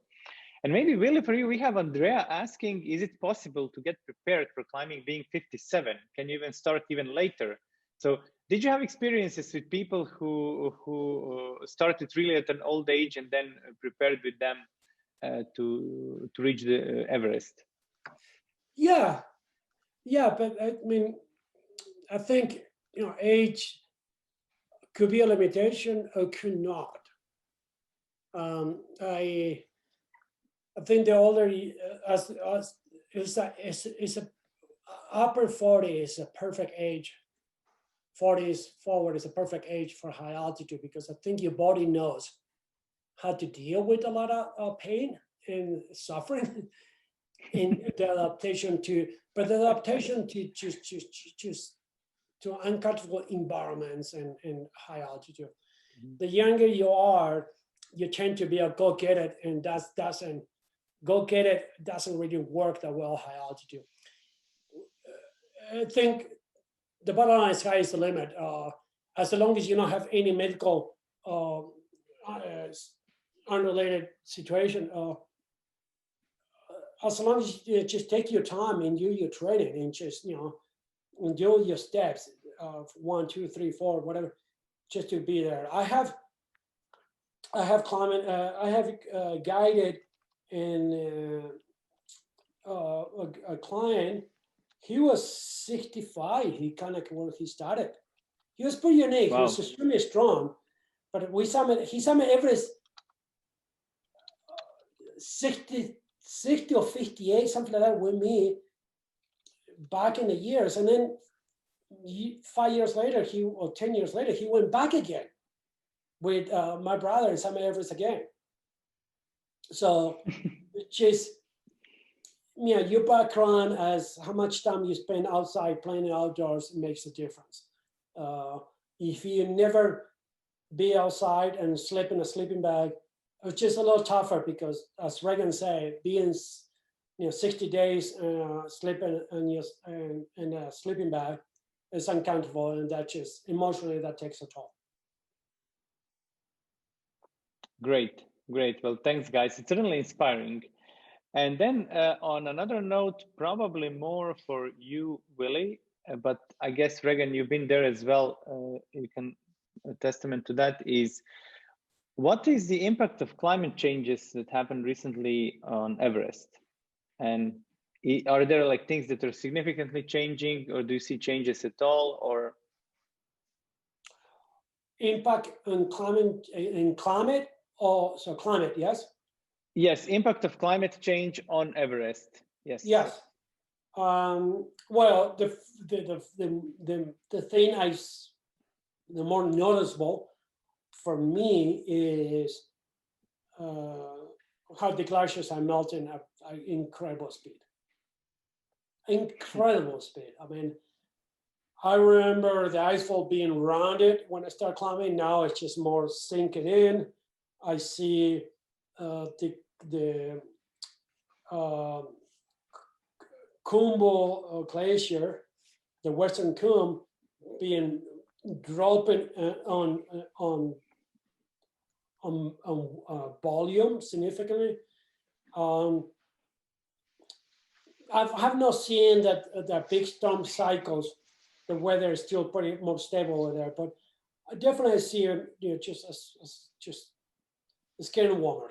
And maybe Willie, for you, we have Andrea asking, is it possible to get prepared for climbing being 57? Can you even start even later? So did you have experiences with people who started really at an old age and then prepared with them to reach the Everest? Yeah, but I mean, I think, you know, age could be a limitation or could not. I think the older as is a upper 40 is a perfect age. 40s forward is a perfect age for high altitude because I think your body knows how to deal with a lot of pain and suffering in the adaptation to to uncomfortable environments and high altitude. Mm-hmm. The younger you are, you tend to be a go-get-it, and doesn't really work that well high altitude. I think the bottom line, sky is the limit. As long as you don't have any medical unrelated situation, as long as you just take your time and do your training and just, you know, and do your steps of 1, 2, 3, 4, whatever, just to be there. I have guided in a client. He was 65. He kind of where he started. He was pretty unique. Wow. He was extremely strong, but he summited Everest 60 or 58, something like that, with me back in the years. And then 5 years later, 10 years later, he went back again with my brother and summited Everest again. So just, you know, your background as how much time you spend outside playing outdoors makes a difference. If you never be outside and sleep in a sleeping bag, it's just a little tougher because, as Reagan said, being 60 days sleeping in a sleeping bag is uncomfortable, and that just emotionally that takes a toll. Great. Well, thanks, guys. It's certainly inspiring. And then on another note, probably more for you, Willie, but I guess, Reagan, you've been there as well. You can testament to that is, what is the impact of climate changes that happened recently on Everest? And are there like things that are significantly changing, or do you see changes at all, or? Impact on climate, or so climate, yes? Yes, impact of climate change on Everest. Yes. Yes. Well, the thing the more noticeable for me is how the glaciers are melting at incredible speed. Incredible speed. I mean, I remember the icefall being rounded when I start climbing. Now it's just more sinking in. I see the Kumbo Glacier, the Western Coombe, being dropping on volume significantly. I have not seen that big storm cycles. The weather is still pretty more stable over there, but I definitely see it, just it's getting warmer,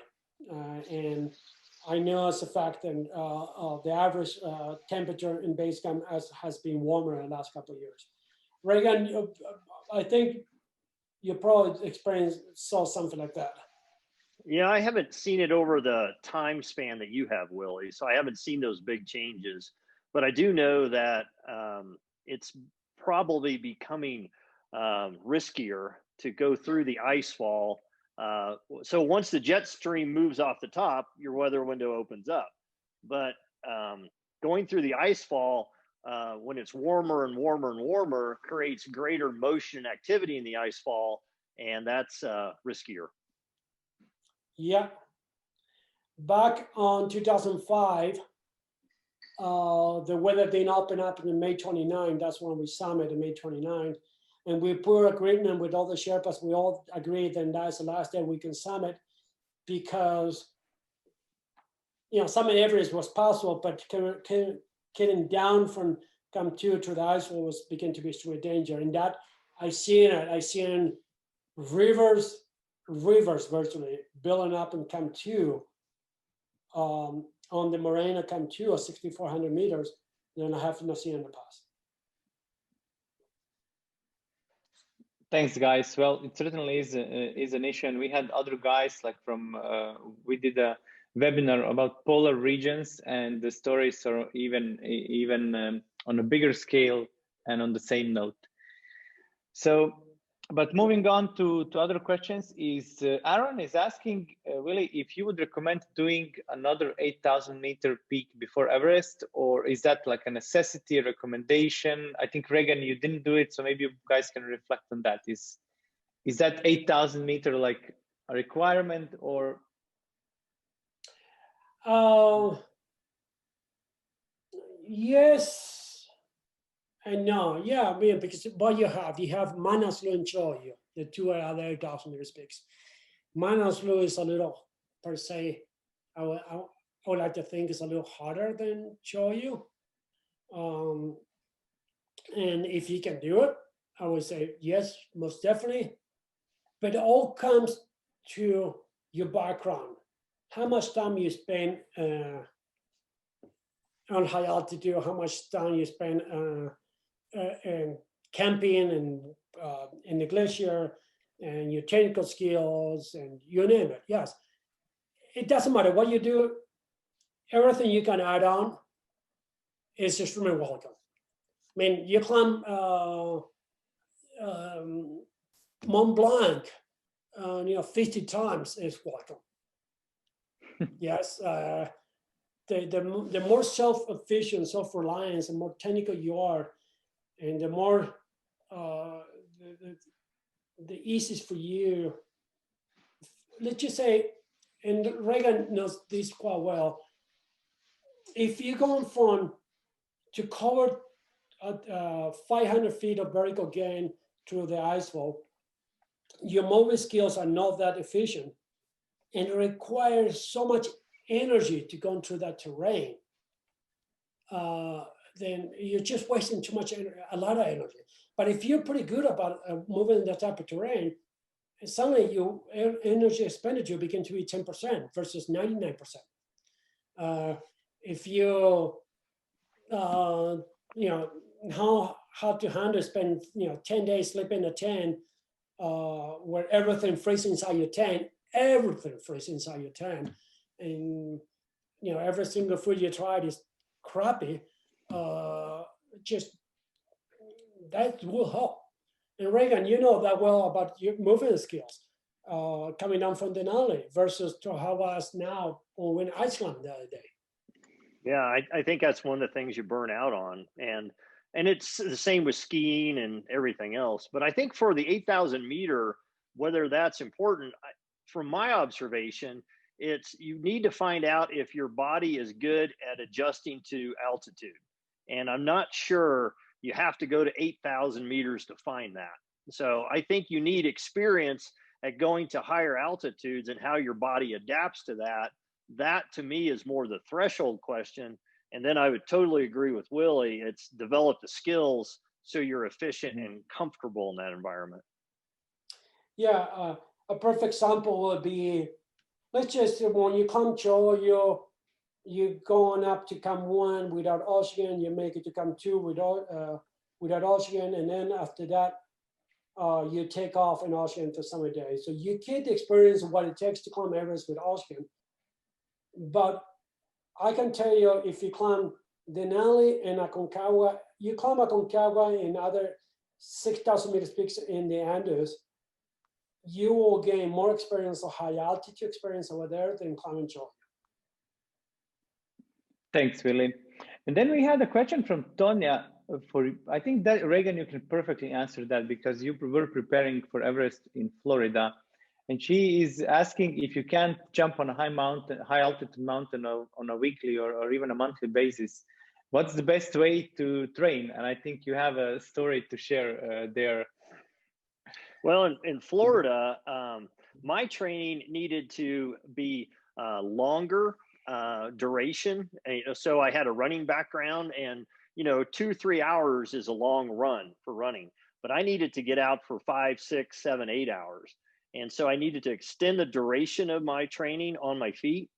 and I know as a fact that the average temperature in base camp has been warmer in the last couple of years. Reagan, I think you probably saw something like that. Yeah, I haven't seen it over the time span that you have, Willie. So I haven't seen those big changes, but I do know that it's probably becoming riskier to go through the ice fall. So once the jet stream moves off the top, your weather window opens up. But going through the ice fall, when it's warmer and warmer and warmer, creates greater motion and activity in the ice fall, and that's riskier. Yeah. Back on 2005, the weather didn't open up in May 29. That's when we summited in May 29. And we put agreement with all the Sherpas. We all agreed that that's the last day we can summit, because summit Everest was possible, but getting down from Camp 2 to the ice wall was beginning to be extremely dangerous. And that I seen rivers virtually building up in Camp 2, on the Morena Camp 2 of 6,400 meters, than I have not seen in the past. Thanks, guys. Well, it certainly is an issue, and we had other guys like from we did a webinar about polar regions, and the stories are even on a bigger scale and on the same note. So, but moving on to other questions, is Aaron is asking, Willie, if you would recommend doing another 8,000 meter peak before Everest, or is that like a necessity, recommendation? I think Reagan, you didn't do it, so maybe you guys can reflect on that. Is that 8,000 meter like a requirement, or? Yes and no. Yeah, I mean, because what you have Manaslu and Choyu, the two other 8,000 meter peaks. Manaslu is a little, per se, I would like to think it's a little harder than Choyu. And if you can do it, I would say yes, most definitely. But it all comes to your background. How much time you spend on high altitude, how much time you spend camping and in the glacier, and your technical skills, and you name it. Yes, it doesn't matter what you do. Everything you can add on is extremely welcome. I mean, you climb Mont Blanc, 50 times is welcome. Yes, the more self-efficient, self-reliance, the more technical you are, and the more the easiest for you. Let's just say, and Reagan knows this quite well, if you're going to cover 500 feet of vertical gain through the ice wall, your moving skills are not that efficient, and it requires so much energy to go through that terrain, then you're just wasting too much, a lot of energy. But if you're pretty good about moving that type of terrain, suddenly your energy expenditure begin to be 10% versus 99%. If you, how to handle spend 10 days sleeping in a tent, where everything freezes inside your tent, everything freezes inside your tent, and every single food you tried is crappy. just that will help. And Reagan, you know that well about your movement skills, coming down from Denali versus to how us now when we went ice climbing the other day. Yeah, I think that's one of the things you burn out on, and it's the same with skiing and everything else. But I think for the 8,000 meter, whether that's important, from my observation, it's you need to find out if your body is good at adjusting to altitude. And I'm not sure you have to go to 8,000 meters to find that. So I think you need experience at going to higher altitudes and how your body adapts to that. That to me is more the threshold question. And then I would totally agree with Willie. It's develop the skills so you're efficient and comfortable in that environment. Yeah, a perfect example would be, let's just when you come Cho, you're going up to come 1 without oxygen, you make it to come 2 without oxygen, and then after that, you take off in oxygen for some days. So you get the experience of what it takes to climb Everest with oxygen. But I can tell you, if you climb Denali and Aconcagua, you climb Aconcagua and other 6,000 meters peaks in the Andes, you will gain more experience of high altitude experience over there than climbing Cho. Thanks, Willie. And then we had a question from Tonya. I think that Reagan, you can perfectly answer that because you were preparing for Everest in Florida. And she is asking if you can't jump on a high altitude mountain on a weekly or even a monthly basis, what's the best way to train? And I think you have a story to share there. Well, in Florida, my training needed to be longer duration. So I had a running background, and 2-3 hours is a long run for running, but I needed to get out for 5, 6, 7, 8 hours. And so I needed to extend the duration of my training on my feet.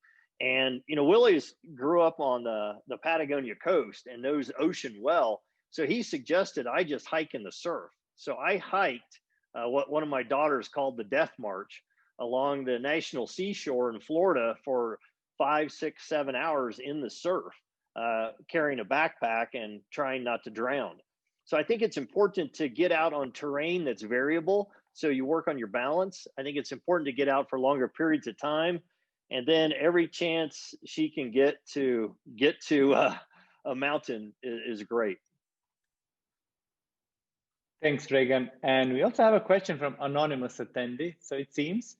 And, Willie's grew up on the Patagonia coast and knows ocean well. So he suggested I just hike in the surf. So I hiked what one of my daughters called the Death March along the national seashore in Florida for 5, 6, 7 hours in the surf, carrying a backpack and trying not to drown. So I think it's important to get out on terrain that's variable, so you work on your balance. I think it's important to get out for longer periods of time, and then every chance she can get to a mountain is great. Thanks, Reagan. And we also have a question from anonymous attendee. So it seems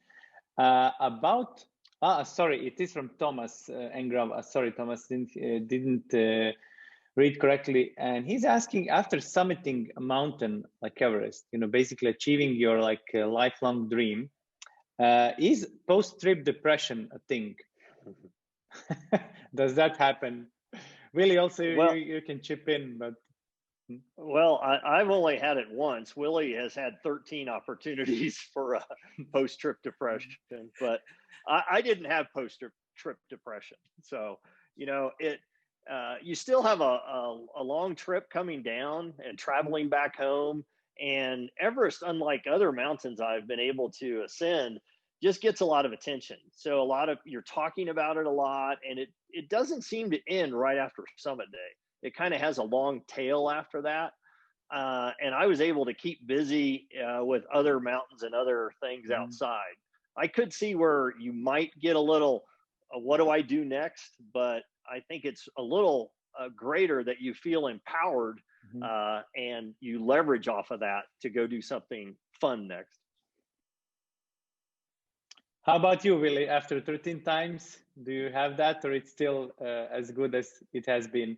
about. Sorry, it is from Thomas Engrav. Sorry, Thomas didn't read correctly. And he's asking, after summiting a mountain like Everest, basically achieving your lifelong dream, is post-trip depression a thing? Does that happen? Willie, also you can chip in, but. Well, I've only had it once. Willie has had 13 opportunities for post-trip depression, but I didn't have post-trip depression. So, you still have a long trip coming down and traveling back home. And Everest, unlike other mountains I've been able to ascend, just gets a lot of attention. So you're talking about it a lot, and it doesn't seem to end right after summit day. It kind of has a long tail after that. And I was able to keep busy with other mountains and other things outside. I could see where you might get a little, what do I do next? But I think it's a little greater that you feel empowered and you leverage off of that to go do something fun next. How about you, Willie? After 13 times, do you have that, or it's still as good as it has been?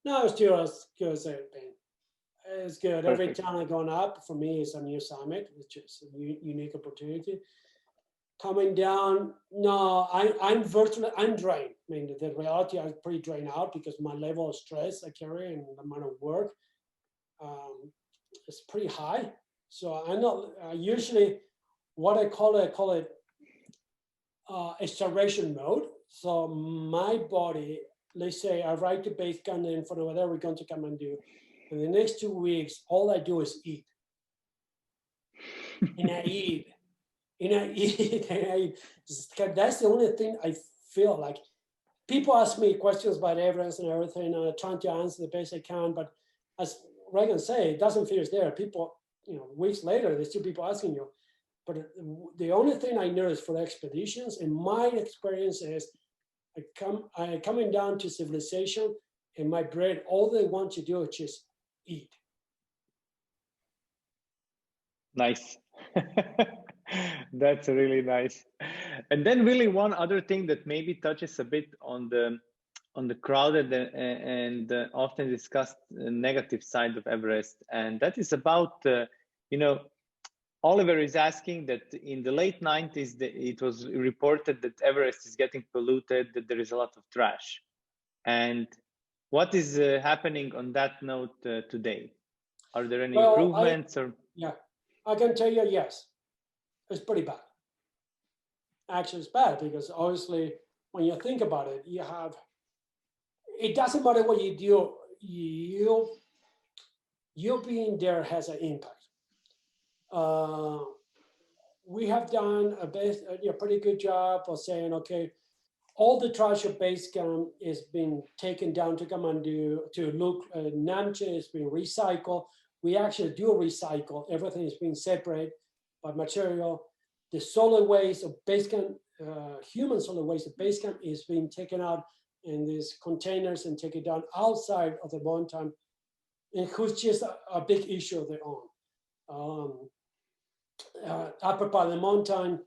No, it's still as good as it's been. It's good. Perfect. Every time I go up, for me, it's a new summit, which is a unique opportunity. Coming down, no, I'm drained. I mean, the reality, I'm pretty drained out because my level of stress I carry and the amount of work is pretty high. So I'm not usually what I call it starvation mode. So my body, let's say I ride to base camp and for whatever we're going to come and do. In the next 2 weeks, all I do is eat. And I eat. And I eat. And I eat. That's the only thing I feel like people ask me questions about Everest and everything, and I'm trying to answer the best I can. But as Reagan said, it doesn't finish there. People, weeks later, there's still people asking you. But the only thing I noticed for expeditions, in my experience, is I coming down to civilization, and my brain, all they want to do is just eat. Nice. That's really nice. And then really one other thing that maybe touches a bit on the crowded and often discussed negative side of Everest, and that is about Oliver is asking that in the late 90s it was reported that Everest is getting polluted, that there is a lot of trash. And what is happening on that note today? Are there any improvements? Yeah, I can tell you, yes, it's pretty bad. Actually, it's bad because obviously when you think about it, it doesn't matter what you do, you being there has an impact. We have done a pretty good job of saying, okay, all the trash of base camp is being taken down to Kathmandu to look. Namche is being recycled. We actually do recycle. Everything is being separated by material. The solid waste of base camp, human solid waste of base camp, is being taken out in these containers and taken down outside of the mountain, and who's just a big issue of their own. Upper part of the mountain,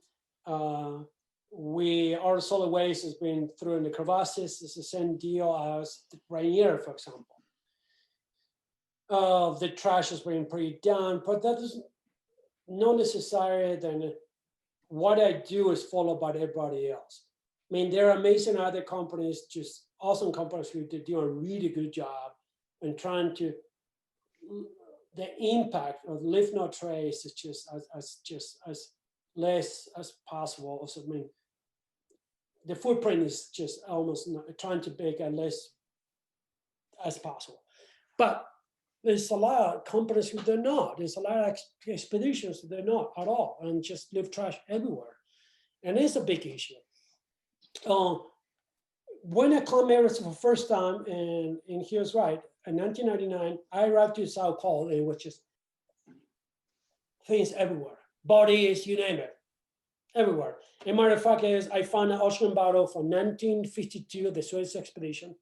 our solid waste has been through in the crevasses. It's the same deal as Rainier, for example. The trash has been pretty down, but that is not necessary. Then what I do is followed by everybody else. I mean, there are amazing other companies, just awesome companies who do a really good job and trying to. The impact of Leave No Trace is just as less as possible. So, I mean, the footprint is just almost trying to make as less as possible. But there's a lot of companies who they're not. There's a lot of expeditions who they're not at all, and just leave trash everywhere. And it's a big issue. When I climbed Everest for the first time, and he was right, in 1999, I arrived to South Col, and it was just things everywhere. Bodies, you name it, everywhere. And matter of fact is, I found an ocean bottle from 1952, the Suez expedition.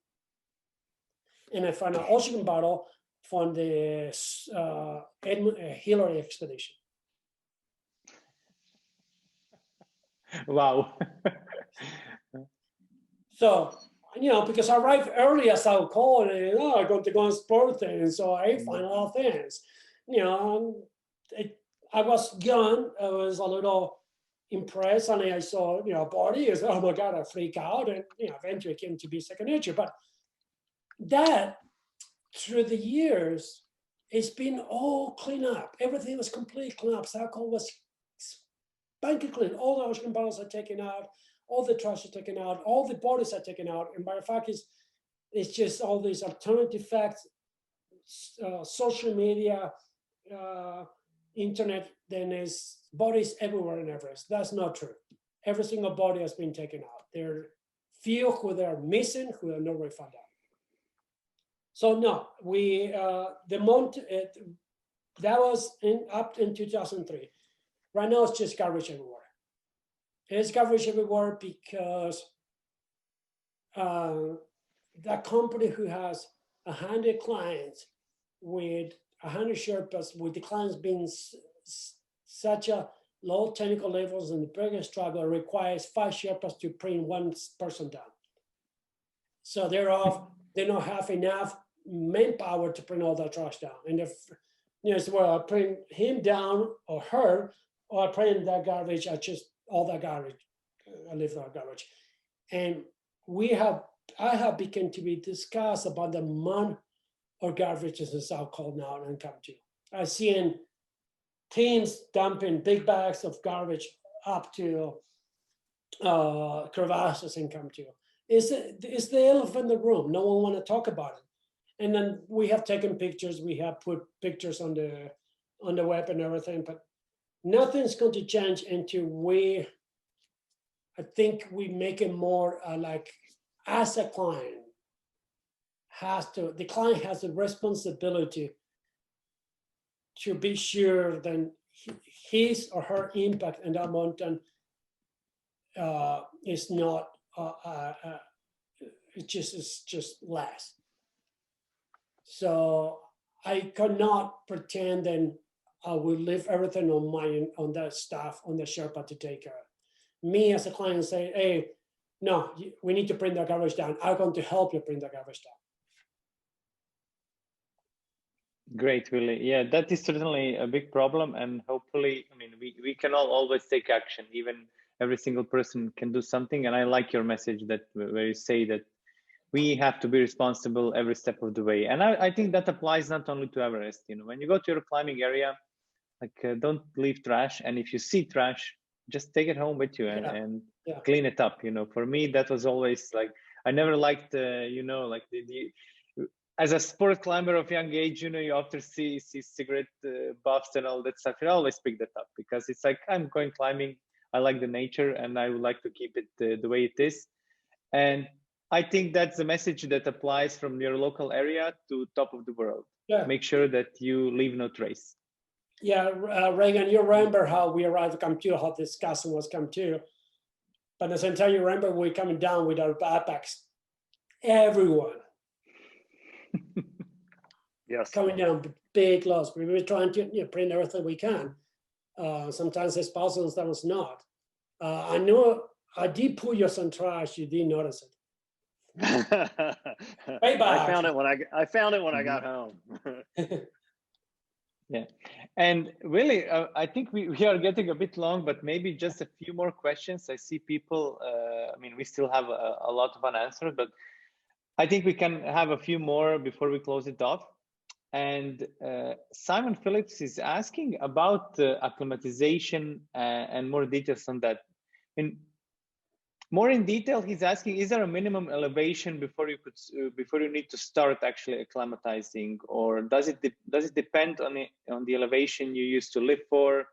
And I found an ocean bottle from the Hillary expedition. Wow. So, because I arrived early at South Col, and I'm going to go and explore things, so I find a lot of things. I was young, I was a little impressed, and I saw, body, oh my God, I freak out, and eventually it came to be second nature. But that, through the years, it's been all cleaned up. Everything was completely cleaned up. South Col was spanking clean. All the ocean bottles are taken out. All the trash are taken out, all the bodies are taken out. And by the fact is, it's just all these alternative facts, social media, internet, then there's bodies everywhere in Everest. That's not true. Every single body has been taken out. There are few who they are missing, who are nowhere found out. So no, that was up in 2003. Right now it's just garbage everywhere. It's garbage everywhere because that company who has 100 clients with 100 Sherpas, with the clients being such a low technical levels and the biggest struggle, requires 5 Sherpas to print one person down. So they don't have enough manpower to print all that trash down. And if, well, I print him down or her, or I print that garbage, all that garbage, I leave that garbage. And I have begun to be discussed about the amount of garbage in South Col now and come to. I've seen teams dumping big bags of garbage up to crevasses and come to. It's the elephant in the room. No one want to talk about it. And then we have taken pictures. We have put pictures on the web and everything, but nothing's going to change until I think we make it more like as a client, the client has a responsibility to be sure that his or her impact in that mountain is not it's just less. So I cannot pretend that I will leave everything on that staff, on the Sherpa to take care of. Me as a client say, hey, no, we need to bring the garbage down. I'm going to help you bring the garbage down. Great, Willie. Yeah, that is certainly a big problem, and hopefully, I mean, we can all always take action. Even every single person can do something. And I like your message that where you say that we have to be responsible every step of the way. And I think that applies not only to Everest. You know, when you go to your climbing area, like don't leave trash. And if you see trash, just take it home with you and clean it up. You know, for me, that was always like, I never liked, you know, like as a sport climber of young age, you know, you often see cigarette buffs and all that stuff. You always pick that up because it's like, I'm going climbing. I like the nature and I would like to keep it the way it is. And I think that's the message that applies from your local area to top of the world. Yeah. Make sure that you leave no trace. Yeah, Reagan, you remember how we arrived at Camp 2, how this castle was Camp 2. But at the same time, you remember we coming down with our backpacks. Everyone. Yes. Coming down, big loss. We were trying to print everything we can. Sometimes it's possible, sometimes not. I know I did pull you some trash. You didn't notice it. I found it when I got home. Yeah, and Willie, I think we are getting a bit long, but maybe just a few more questions. I see people. I mean, we still have a lot of unanswered, but I think we can have a few more before we close it off. And Simon Phillips is asking about acclimatization and more details on that. More in detail, he's asking: is there a minimum elevation before you need to start actually acclimatizing, or does it depend on the elevation you used to live for,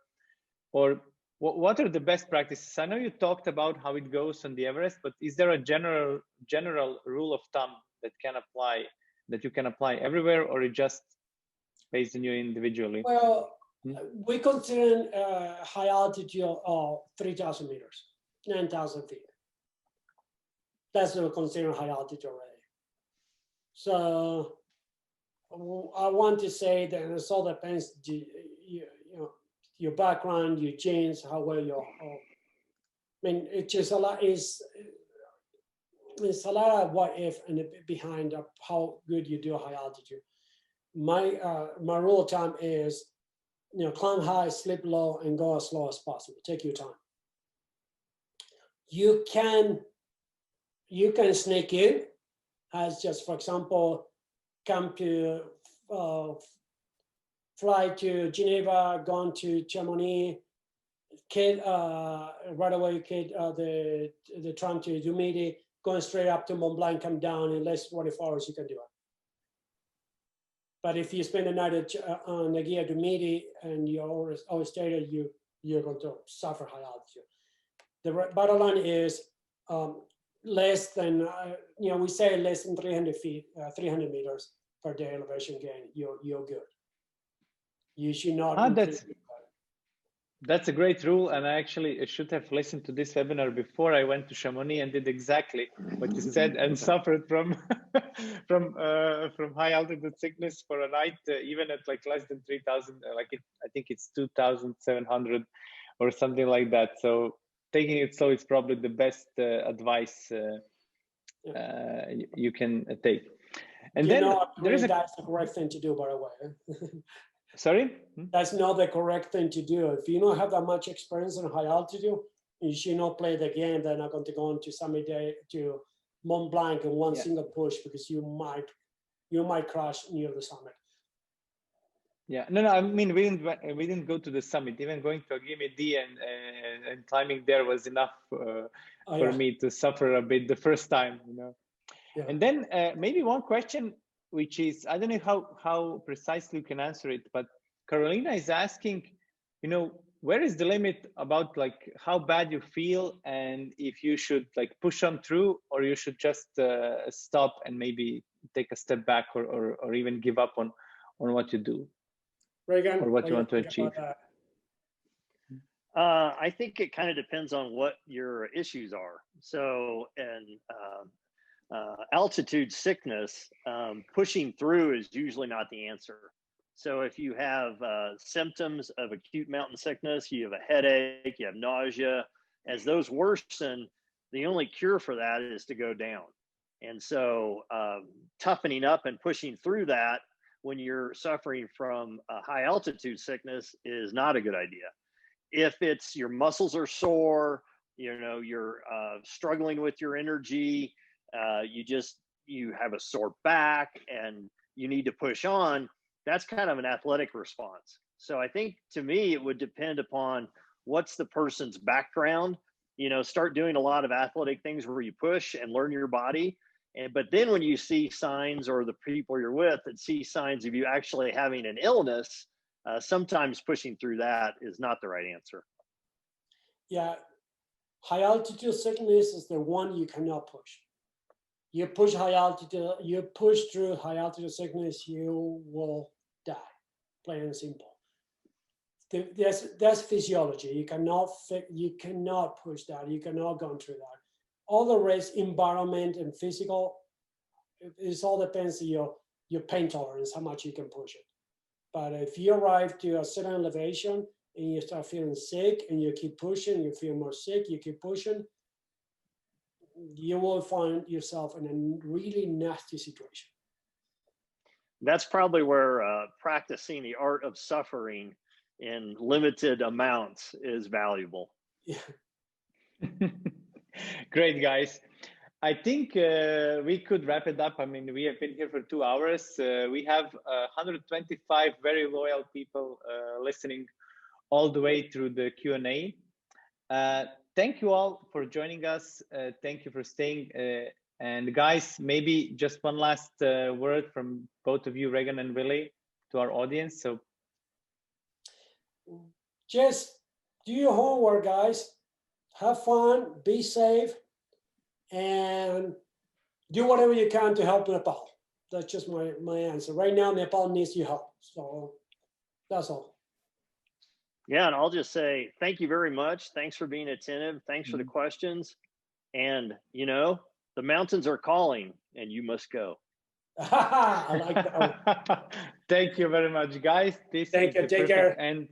or what are the best practices? I know you talked about how it goes on the Everest, but is there a general rule of thumb that you can apply everywhere, or it just based on you individually? Well, we consider high altitude of 3,000 meters, 9,000 feet. That's what we consider high altitude already. So I want to say that it all depends, you know, your background, your genes, how well you're. I mean, it's just a lot. It's a lot of what if and behind how good you do high altitude. My rule of thumb is, you know, climb high, sleep low, and go as slow as possible. Take your time. You can sneak in, as just for example, come to fly to Geneva, gone to Chamonix, right away, the tram to Dumidi, going straight up to Mont Blanc, come down in less than 24 hours, you can do it. But if you spend the night on the Guia Dumidi and you're always stated, you're going to suffer high altitude. The bottom line is less than, you know, we say less than 300 feet, 300 meters per day elevation gain, you're good. You should not. That's a great rule, and I actually should have listened to this webinar before I went to Chamonix and did exactly what you said, and suffered from high altitude sickness for a night, even at like less than 3,000. I think it's 2,700 or something like that. So taking it slow is probably the best advice you can take. And then that's the correct thing to do, by the way. Sorry? That's not the correct thing to do. If you don't have that much experience in high altitude, you should not play the game. They're not going to go into summit day to Mont Blanc in one single push, because you might crash near the summit. Yeah, no. I mean, we didn't go to the summit. Even going to Agime D and climbing there was enough for me to suffer a bit the first time, you know. Yeah. And then maybe one question, which is, I don't know how precisely you can answer it, but Carolina is asking, you know, where is the limit about like how bad you feel, and if you should like push on through, or you should just stop and maybe take a step back, or even give up on what you do, Reagan, or what you want to achieve? I think it kind of depends on what your issues are. So, and altitude sickness, pushing through is usually not the answer. So if you have symptoms of acute mountain sickness, you have a headache, you have nausea, as those worsen, the only cure for that is to go down. And so toughening up and pushing through that when you're suffering from high altitude sickness is not a good idea. If it's your muscles are sore, you know, you're struggling with your energy, you have a sore back and you need to push on, that's kind of an athletic response. So I think to me, it would depend upon what's the person's background. You know, start doing a lot of athletic things where you push and learn your body. But then when you see signs, or the people you're with that see signs of you actually having an illness, sometimes pushing through that is not the right answer. Yeah, high altitude sickness is the one you cannot push. You push high altitude, you push through high altitude sickness, you will die, plain and simple. That's physiology. You cannot push that. You cannot go through that. All the rest, environment and physical, it all depends on your pain tolerance, how much you can push it. But if you arrive to a certain elevation and you start feeling sick and you keep pushing, you feel more sick, you keep pushing, you will find yourself in a really nasty situation. That's probably where practicing the art of suffering in limited amounts is valuable. Yeah. Great, guys. I think we could wrap it up. I mean, we have been here for 2 hours. We have 125 very loyal people listening all the way through the Q&A. Thank you all for joining us. Thank you for staying. And guys, maybe just one last word from both of you, Reagan and Willie, to our audience. So just do your homework, guys. Have fun, be safe, and do whatever you can to help Nepal. That's just my answer. Right now, Nepal needs your help. So that's all. Yeah, and I'll just say thank you very much. Thanks for being attentive. Thanks for the questions. And, you know, the mountains are calling and you must go. I like that. Thank you very much, guys. This Thank is you. the Take perfect care. end.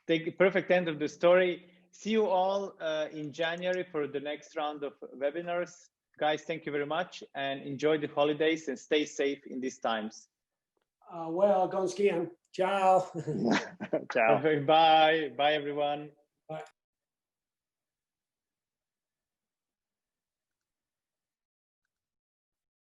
Take the perfect end of the story. See you all in January for the next round of webinars. Guys, thank you very much and enjoy the holidays and stay safe in these times. Well, go skiing. Ciao. Ciao. Bye. Bye, everyone. Bye.